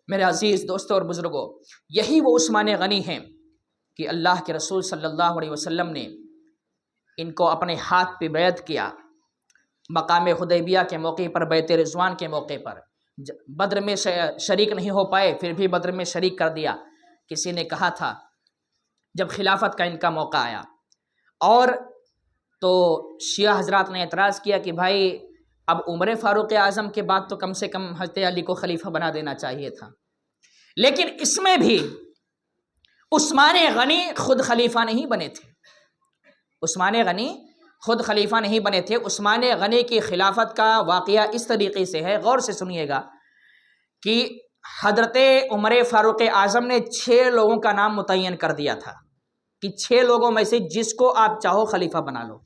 میرے عزیز دوستوں اور بزرگوں، یہی وہ عثمان غنی ہیں کہ اللہ کے رسول صلی اللہ علیہ وسلم نے ان کو اپنے ہاتھ پہ بیعت کیا مقام حدیبیہ کے موقع پر، بیعت رضوان کے موقع پر۔ بدر میں شریک نہیں ہو پائے، پھر بھی بدر میں شریک کر دیا۔ کسی نے کہا تھا جب خلافت کا ان کا موقع آیا، اور تو شیعہ حضرات نے اعتراض کیا کہ بھائی اب عمر فاروق اعظم کے بعد تو کم سے کم حضرت علی کو خلیفہ بنا دینا چاہیے تھا، لیکن اس میں بھی عثمان غنی خود خلیفہ نہیں بنے تھے۔ عثمان غنی خود خلیفہ نہیں بنے تھے۔ عثمان غنی کی خلافت کا واقعہ اس طریقے سے ہے، غور سے سنیے گا، کہ حضرت عمر فاروق اعظم نے 6 لوگوں کا نام متعین کر دیا تھا کہ 6 لوگوں میں سے جس کو آپ چاہو خلیفہ بنا لو۔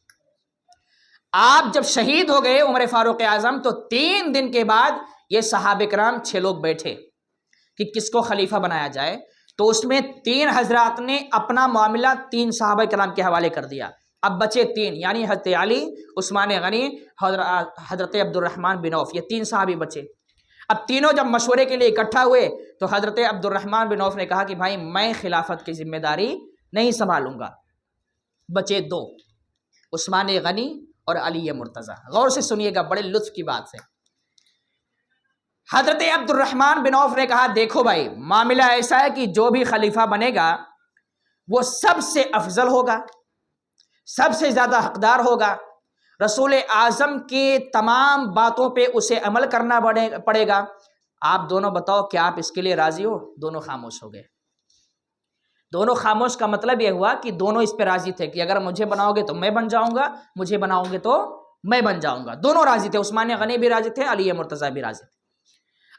آپ جب شہید ہو گئے عمر فاروق اعظم تو 3 دن کے بعد یہ صحابہ کرام 6 لوگ بیٹھے کہ کس کو خلیفہ بنایا جائے، تو اس میں 3 حضرات نے اپنا معاملہ 3 صحابہ کرام کے حوالے کر دیا۔ اب بچے 3، یعنی حضرت علی، عثمان غنی، حضرت عبد الرحمن بن عوف، یہ 3 صحابی بچے۔ اب تینوں جب مشورے کے لیے اکٹھا ہوئے تو حضرت عبد الرحمن بن عوف نے کہا کہ بھائی میں خلافت کی ذمہ داری نہیں سنبھالوں گا۔ بچے 2، عثمان غنی اور علی مرتضیٰ۔ غور سے سنیے گا، بڑے لطف کی بات ہے۔ حضرت عبد الرحمن بن عوف نے کہا دیکھو بھائی معاملہ ایسا ہے کہ جو بھی خلیفہ بنے گا وہ سب سے افضل ہوگا، سب سے زیادہ حقدار ہوگا، رسول اعظم کی تمام باتوں پہ اسے عمل کرنا پڑے گا۔ آپ دونوں بتاؤ کہ آپ اس کے لیے راضی ہو؟ دونوں خاموش ہو گئے۔ دونوں خاموش کا مطلب یہ ہوا کہ دونوں اس پہ راضی تھے کہ اگر مجھے بناؤ گے تو میں بن جاؤں گا، مجھے بناؤ گے تو میں بن جاؤں گا۔ دونوں راضی تھے، عثمان غنی بھی راضی تھے، علی مرتضیٰ بھی راضی تھے۔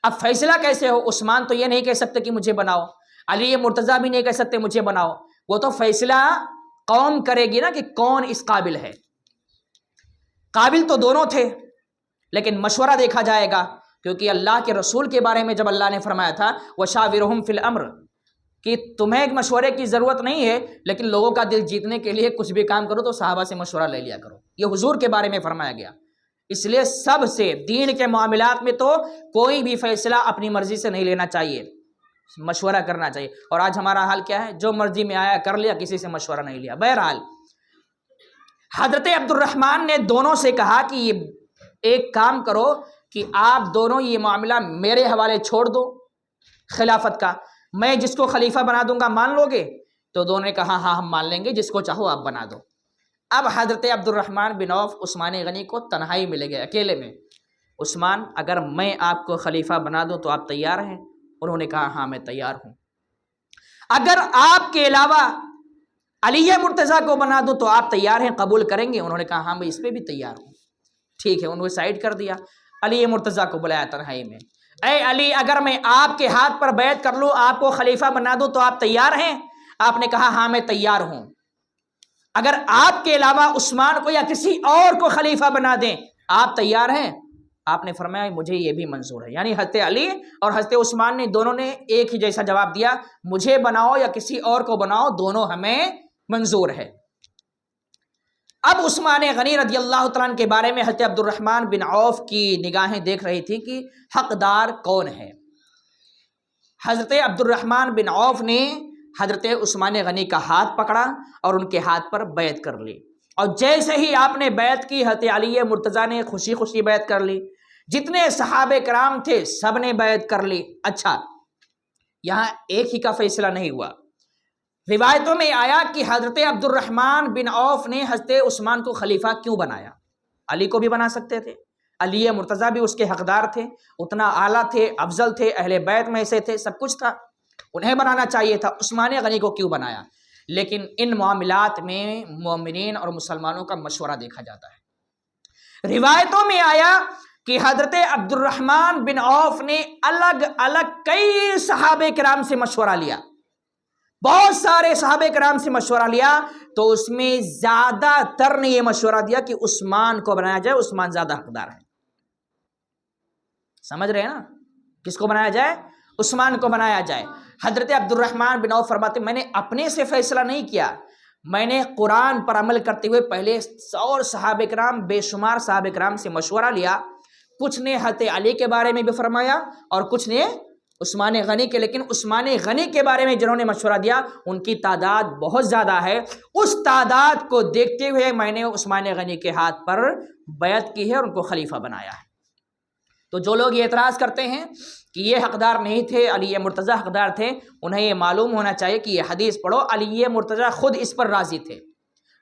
اب فیصلہ کیسے ہو؟ عثمان تو یہ نہیں کہہ سکتے کہ مجھے بناؤ، علی مرتضیٰ بھی نہیں کہہ سکتے مجھے بناؤ، وہ تو فیصلہ قوم کرے گی نا کہ کون اس قابل ہے۔ قابل تو دونوں تھے لیکن مشورہ دیکھا جائے گا، کیونکہ اللہ کے رسول کے بارے میں جب اللہ نے فرمایا تھا وَشَاوِرْهُمْ فِي الْأَمْرِ کہ تمہیں ایک مشورے کی ضرورت نہیں ہے، لیکن لوگوں کا دل جیتنے کے لیے کچھ بھی کام کرو تو صحابہ سے مشورہ لے لیا کرو، یہ حضور کے بارے میں فرمایا گیا۔ اس لیے سب سے دین کے معاملات میں تو کوئی بھی فیصلہ اپنی مرضی سے نہیں لینا چاہیے، مشورہ کرنا چاہیے۔ اور آج ہمارا حال کیا ہے؟ جو مرضی میں آیا کر لیا، کسی سے مشورہ نہیں لیا۔ بہرحال حضرت عبد الرحمن نے دونوں سے کہا کہ یہ ایک کام کرو کہ آپ دونوں یہ معاملہ میرے حوالے چھوڑ دو خلافت کا، میں جس کو خلیفہ بنا دوں گا مان لو گے؟ تو دونوں نے کہا ہاں ہم مان لیں گے، جس کو چاہو آپ بنا دو۔ اب حضرت عبد الرحمن بن عوف عثمان غنی کو تنہائی ملے گئے، اکیلے میں۔ عثمان اگر میں آپ کو خلیفہ بنا دوں تو آپ تیار ہیں؟ انہوں نے کہا ہاں میں تیار ہوں۔ اگر آپ کے علاوہ علی مرتضیٰ کو بنا دوں تو آپ تیار ہیں، قبول کریں گے؟ انہوں نے کہا ہاں میں اس پہ بھی تیار ہوں۔ ٹھیک ہے، انہوں نے سائڈ کر دیا، علی مرتضیٰ کو بلایا تنہائی میں۔ اے علی اگر میں آپ کے ہاتھ پر بیعت کر لوں، آپ کو خلیفہ بنا دوں تو آپ تیار ہیں؟ آپ نے کہا ہاں میں تیار ہوں۔ اگر آپ کے علاوہ عثمان کو یا کسی اور کو خلیفہ بنا دیں آپ تیار ہیں؟ آپ نے فرمایا مجھے یہ بھی منظور ہے۔ یعنی حضرت علی اور حضرت عثمان نے دونوں نے ایک ہی جیسا جواب دیا، مجھے بناؤ یا کسی اور کو بناؤ دونوں ہمیں منظور ہے۔ اب عثمان غنی رضی اللہ تعالیٰ عنہ کے بارے میں حضرت عبد الرحمن بن عوف کی نگاہیں دیکھ رہی تھی کہ حقدار کون ہے۔ حضرت عبد الرحمن بن عوف نے حضرت عثمان غنی کا ہاتھ پکڑا اور ان کے ہاتھ پر بیعت کر لی، اور جیسے ہی آپ نے بیعت کی حضرت علی مرتضیٰ نے خوشی خوشی بیعت کر لی، جتنے صحابہ کرام تھے سب نے بیعت کر لی۔ اچھا، یہاں ایک ہی کا فیصلہ نہیں ہوا، روایتوں میں آیا کہ حضرت عبد الرحمن بن عوف نے حضرت عثمان کو خلیفہ کیوں بنایا؟ علی کو بھی بنا سکتے تھے، علی مرتضیٰ بھی اس کے حقدار تھے، اتنا اعلیٰ تھے، افضل تھے، اہل بیت میں سے تھے، سب کچھ تھا، انہیں بنانا چاہیے تھا۔ عثمان غنی کو کیوں بنایا؟ لیکن ان معاملات میں مومنین اور مسلمانوں کا مشورہ دیکھا جاتا ہے۔ روایتوں میں آیا کہ حضرت عبد الرحمن بن عوف نے الگ الگ کئی صحابہ کرام سے مشورہ لیا، بہت سارے صحابہ کرام سے مشورہ لیا تو اس میں زیادہ تر نے یہ مشورہ دیا کہ عثمان کو بنایا جائے، عثمان زیادہ حقدار ہے۔ سمجھ رہے ہیں نا؟ کس کو بنایا جائے؟ عثمان کو بنایا جائے۔ حضرت عبد الرحمن بن عوف فرماتے میں نے اپنے سے فیصلہ نہیں کیا، میں نے قرآن پر عمل کرتے ہوئے پہلے اور صحابہ کرام، بے شمار صحابہ کرام سے مشورہ لیا، کچھ نے حضرت علی کے بارے میں بھی فرمایا اور کچھ نے عثمان غنی کے، لیکن عثمان غنی کے بارے میں جنہوں نے مشورہ دیا ان کی تعداد بہت زیادہ ہے، اس تعداد کو دیکھتے ہوئے میں نے عثمان غنی کے ہاتھ پر بیعت کی ہے اور ان کو خلیفہ بنایا ہے۔ تو جو لوگ یہ اعتراض کرتے ہیں کہ یہ حقدار نہیں تھے، علی مرتضیٰ حقدار تھے، انہیں یہ معلوم ہونا چاہیے کہ یہ حدیث پڑھو، علی مرتضیٰ خود اس پر راضی تھے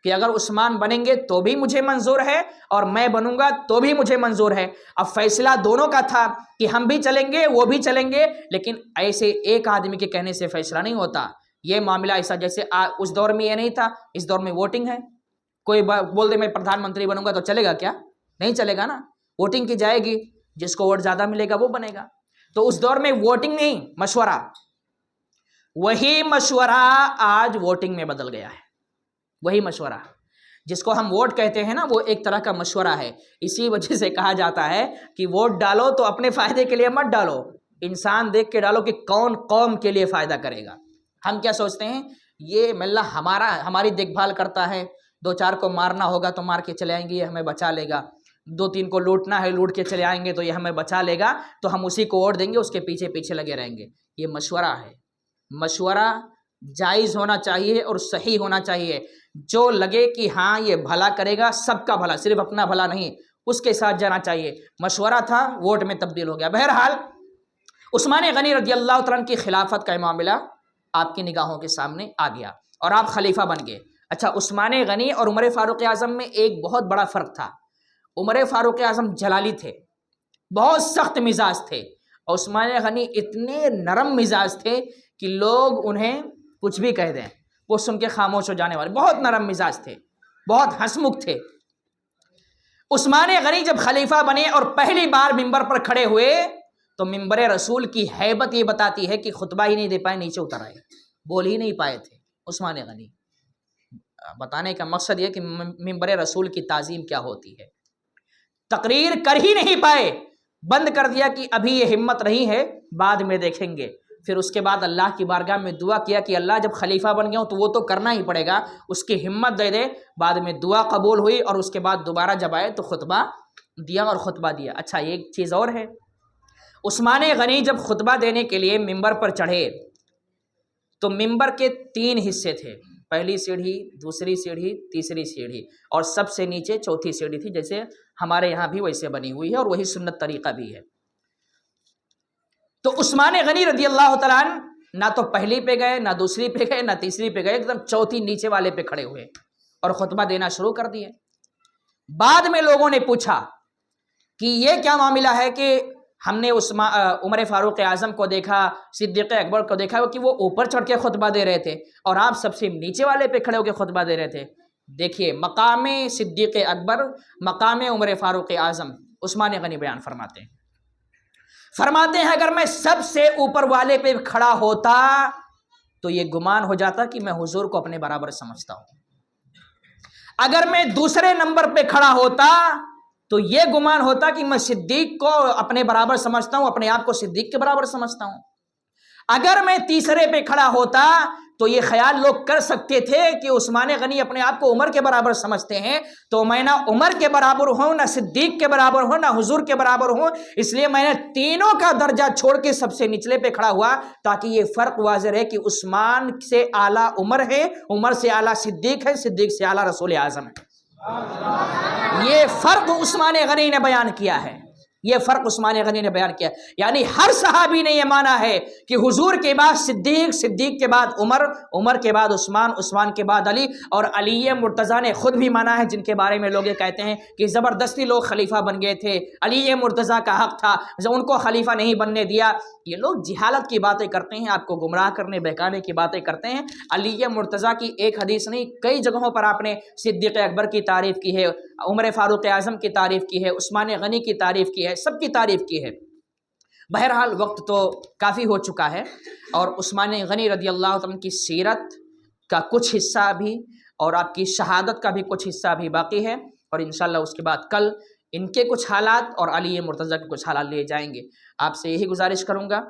کہ اگر عثمان بنیں گے تو بھی مجھے منظور ہے اور میں بنوں گا تو بھی مجھے منظور ہے۔ اب فیصلہ دونوں کا تھا کہ ہم بھی چلیں گے وہ بھی چلیں گے، لیکن ایسے ایک آدمی کے کہنے سے فیصلہ نہیں ہوتا۔ یہ معاملہ ایسا جیسے اس دور میں یہ نہیں تھا، اس دور میں ووٹنگ ہے، کوئی بول دے میں پردھان منتری بنوں گا تو چلے گا کیا؟ نہیں چلے گا نا، ووٹنگ کی جائے گی، جس کو ووٹ زیادہ ملے گا وہ بنے گا۔ تو اس دور میں ووٹنگ نہیں، مشورہ، وہی مشورہ آج ووٹنگ میں بدل گیا ہے۔ وہی مشورہ جس کو ہم ووٹ کہتے ہیں نا، وہ ایک طرح کا مشورہ ہے۔ اسی وجہ سے کہا جاتا ہے کہ ووٹ ڈالو تو اپنے فائدے کے لیے مت ڈالو، انسان دیکھ کے ڈالو کہ کون قوم کے لیے فائدہ کرے گا۔ ہم کیا سوچتے ہیں، یہ ملا ہماری دیکھ بھال کرتا ہے، دو چار کو مارنا ہوگا تو مار کے چلے آئیں گے، یہ ہمیں بچا لے گا، دو تین کو لوٹنا ہے لوٹ کے چلے آئیں گے تو یہ ہمیں بچا لے گا، تو ہم اسی کو ووٹ دیں گے، اس کے پیچھے پیچھے لگے رہیں گے۔ یہ مشورہ ہے۔ مشورہ جائز ہونا چاہیے اور صحیح ہونا چاہیے، جو لگے کہ ہاں یہ بھلا کرے گا، سب کا بھلا، صرف اپنا بھلا نہیں، اس کے ساتھ جانا چاہیے۔ مشورہ تھا، ووٹ میں تبدیل ہو گیا۔ بہرحال عثمان غنی رضی اللہ تعالیٰ عنہ کی خلافت کا معاملہ آپ کی نگاہوں کے سامنے آ گیا اور آپ خلیفہ بن گئے۔ اچھا، عثمان غنی اور عمر فاروق اعظم میں ایک بہت بڑا فرق تھا۔ عمر فاروق اعظم جلالی تھے، بہت سخت مزاج تھے، اور عثمان غنی اتنے نرم مزاج تھے کہ لوگ انہیں کچھ بھی کہہ دیں وہ سن کے خاموش ہو جانے والے، بہت نرم مزاج تھے، بہت ہنسمکھ تھے۔ عثمان غنی جب خلیفہ بنے اور پہلی بار ممبر پر کھڑے ہوئے تو ممبر رسول کی ہیبت یہ بتاتی ہے کہ خطبہ ہی نہیں دے پائے، نیچے اتر آئے، بول ہی نہیں پائے تھے عثمان غنی۔ بتانے کا مقصد یہ کہ ممبر رسول کی تعظیم کیا ہوتی ہے۔ تقریر کر ہی نہیں پائے، بند کر دیا کہ ابھی یہ ہمت نہیں ہے، بعد میں دیکھیں گے۔ پھر اس کے بعد اللہ کی بارگاہ میں دعا کیا کہ اللہ جب خلیفہ بن گیا ہوں تو وہ تو کرنا ہی پڑے گا، اس کی ہمت دے دے۔ بعد میں دعا قبول ہوئی اور اس کے بعد دوبارہ جب آئے تو خطبہ دیا اور خطبہ دیا۔ اچھا، ایک چیز اور ہے، عثمان غنی جب خطبہ دینے کے لیے ممبر پر چڑھے تو ممبر کے 3 حصے تھے، پہلی سیڑھی، دوسری سیڑھی، تیسری سیڑھی، اور سب سے نیچے چوتھی سیڑھی تھی، جیسے ہمارے یہاں بھی ویسے بنی ہوئی ہے اور وہی سنت طریقہ بھی ہے۔ تو عثمان غنی رضی اللہ تعالیٰ عنہ نہ تو پہلی پہ گئے، نہ دوسری پہ گئے، نہ تیسری پہ گئے، ایک دم چوتھی نیچے والے پہ کھڑے ہوئے اور خطبہ دینا شروع کر دیے۔ بعد میں لوگوں نے پوچھا کہ یہ کیا معاملہ ہے کہ ہم نے عمر فاروق اعظم کو دیکھا، صدیق اکبر کو دیکھا کہ وہ اوپر چڑھ کے خطبہ دے رہے تھے اور آپ سب سے نیچے والے پہ کھڑے ہو کے خطبہ دے رہے تھے۔ دیکھیے، مقام صدیق اکبر، مقام عمر فاروق اعظم عثمان غنی بیان فرماتے ہیں اگر میں سب سے اوپر والے پہ کھڑا ہوتا تو یہ گمان ہو جاتا کہ میں حضور کو اپنے برابر سمجھتا ہوں، اگر میں دوسرے نمبر پہ کھڑا ہوتا تو یہ گمان ہوتا کہ میں صدیق کو اپنے برابر سمجھتا ہوں، اپنے آپ کو صدیق کے برابر سمجھتا ہوں، اگر میں تیسرے پہ کھڑا ہوتا تو یہ خیال لوگ کر سکتے تھے کہ عثمان غنی اپنے آپ کو عمر کے برابر سمجھتے ہیں، تو میں نہ عمر کے برابر ہوں، نہ صدیق کے برابر ہوں، نہ حضور کے برابر ہوں، اس لیے میں نے تینوں کا درجہ چھوڑ کے سب سے نچلے پہ کھڑا ہوا تاکہ یہ فرق واضح رہے کہ عثمان سے اعلیٰ عمر ہے، عمر سے اعلیٰ صدیق ہے، صدیق سے اعلیٰ رسول اعظم ہے۔ یہ فرق عثمان غنی نے بیان کیا ہے، یہ فرق عثمان غنی نے بیان کیا، یعنی ہر صحابی نے یہ مانا ہے کہ حضور کے بعد صدیق، صدیق کے بعد عمر، عمر کے بعد عثمان، عثمان کے بعد علی، اور علی مرتضیٰ نے خود بھی مانا ہے، جن کے بارے میں لوگ یہ کہتے ہیں کہ زبردستی لوگ خلیفہ بن گئے تھے، علی مرتضیٰ کا حق تھا، ان کو خلیفہ نہیں بننے دیا۔ یہ لوگ جہالت کی باتیں کرتے ہیں، آپ کو گمراہ کرنے بہکانے کی باتیں کرتے ہیں۔ علی مرتضیٰ کی ایک حدیث نہیں، کئی جگہوں پر آپ نے صدیق اکبر کی تعریف کی ہے، عمر فاروق اعظم کی تعریف کی ہے، عثمان غنی کی تعریف کی ہے، سب کی تعریف کی ہے۔ بہرحال وقت تو کافی ہو چکا ہے، اور عثمان غنی رضی اللہ عنہ کی سیرت کا کچھ حصہ بھی اور آپ کی شہادت کا بھی کچھ حصہ بھی باقی ہے، اور انشاءاللہ اس کے بعد کل ان کے کچھ حالات اور علی مرتضیٰ کے کچھ حالات لیے جائیں گے۔ آپ سے یہی گزارش کروں گا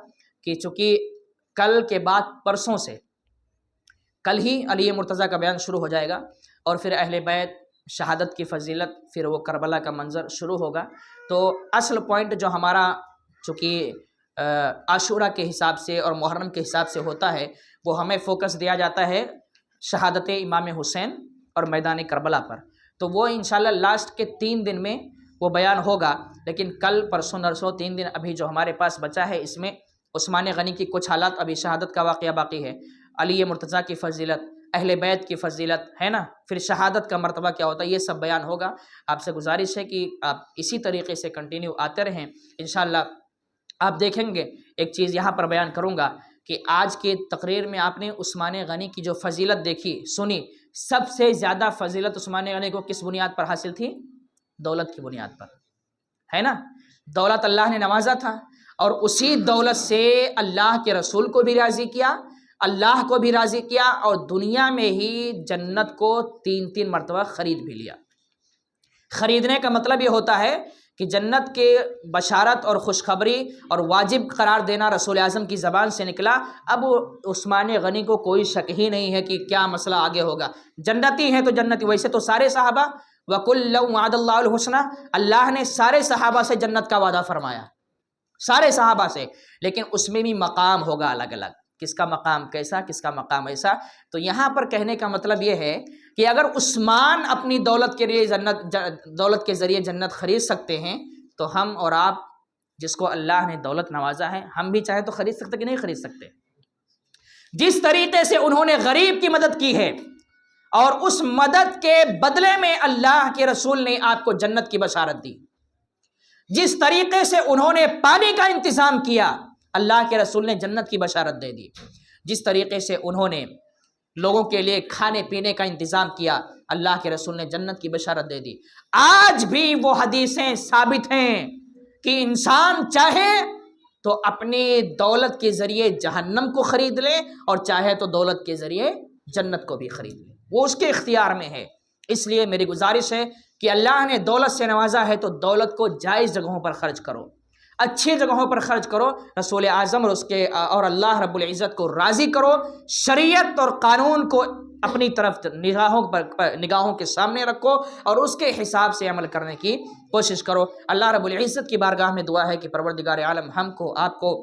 کہ چونکہ کل کے بعد پرسوں سے کل ہی علی مرتضیٰ کا بیان شروع ہو جائے گا، اور پھر اہل بیت، شہادت کی فضیلت، پھر وہ کربلا کا منظر شروع ہوگا۔ تو اصل پوائنٹ جو ہمارا چونکہ عاشورہ کے حساب سے اور محرم کے حساب سے ہوتا ہے، وہ ہمیں فوکس دیا جاتا ہے شہادت امام حسین اور میدان کربلا پر، تو وہ انشاءاللہ لاسٹ کے 3 دن میں وہ بیان ہوگا۔ لیکن کل، پرسوں، نرسوں 3 دن ابھی جو ہمارے پاس بچا ہے، اس میں عثمان غنی کی کچھ حالات، ابھی شہادت کا واقعہ باقی ہے، علی مرتضیٰ کی فضیلت، اہل بیت کی فضیلت ہے نا، پھر شہادت کا مرتبہ کیا ہوتا ہے، یہ سب بیان ہوگا۔ آپ سے گزارش ہے کہ آپ اسی طریقے سے کنٹینیو آتے رہیں انشاءاللہ۔ آپ دیکھیں گے ایک چیز یہاں پر بیان کروں گا کہ آج کے تقریر میں آپ نے عثمان غنی کی جو فضیلت دیکھی، سنی، سب سے زیادہ فضیلت عثمان غنی کو کس بنیاد پر حاصل تھی؟ دولت کی بنیاد پر، ہے نا۔ دولت اللہ نے نوازا تھا، اور اسی دولت سے اللہ کے رسول کو بھی راضی کیا، اللہ کو بھی راضی کیا، اور دنیا میں ہی جنت کو 3 مرتبہ خرید بھی لیا۔ خریدنے کا مطلب یہ ہوتا ہے کہ جنت کے بشارت اور خوشخبری اور واجب قرار دینا رسول اعظم کی زبان سے نکلا۔ اب عثمان غنی کو کوئی شک ہی نہیں ہے کہ کیا مسئلہ آگے ہوگا، جنتی ہیں تو جنتی۔ ویسے تو سارے صحابہ، وَكُلًّا وَعَدَ اللَّهُ الْحُسْنَىٰ، اللہ نے سارے صحابہ سے جنت کا وعدہ فرمایا، سارے صحابہ سے، لیکن اس میں بھی مقام ہوگا الگ الگ، کس کا مقام کیسا، کس کا مقام ایسا۔ تو یہاں پر کہنے کا مطلب یہ ہے کہ اگر عثمان اپنی دولت کے لیے دولت کے ذریعے جنت خرید سکتے ہیں، تو ہم اور آپ جس کو اللہ نے دولت نوازا ہے، ہم بھی چاہیں تو خرید سکتے کہ نہیں خرید سکتے؟ جس طریقے سے انہوں نے غریب کی مدد کی ہے، اور اس مدد کے بدلے میں اللہ کے رسول نے آپ کو جنت کی بشارت دی، جس طریقے سے انہوں نے پانی کا انتظام کیا، اللہ کے رسول نے جنت کی بشارت دے دی، جس طریقے سے انہوں نے لوگوں کے لیے کھانے پینے کا انتظام کیا، اللہ کے رسول نے جنت کی بشارت دے دی۔ آج بھی وہ حدیثیں ثابت ہیں کہ انسان چاہے تو اپنی دولت کے ذریعے جہنم کو خرید لے، اور چاہے تو دولت کے ذریعے جنت کو بھی خرید لے، وہ اس کے اختیار میں ہے۔ اس لیے میری گزارش ہے کہ اللہ نے دولت سے نوازا ہے تو دولت کو جائز جگہوں پر خرچ کرو، اچھی جگہوں پر خرچ کرو، رسول اعظم اور اللہ رب العزت کو راضی کرو، شریعت اور قانون کو اپنی طرف نگاہوں کے سامنے رکھو، اور اس کے حساب سے عمل کرنے کی کوشش کرو۔ اللہ رب العزت کی بارگاہ میں دعا ہے کہ پروردگار عالم ہم کو، آپ کو،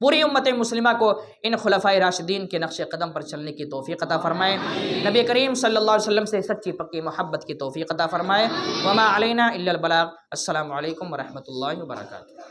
پوری امت مسلمہ کو ان خلفائے راشدین کے نقش قدم پر چلنے کی توفیق عطا فرمائے، نبی کریم صلی اللہ علیہ وسلم سے سچی پکی محبت کی توفیق عطا فرمائے۔ وما علینا الا البلاغ۔ السلام علیکم ورحمۃ اللہ وبرکاتہ۔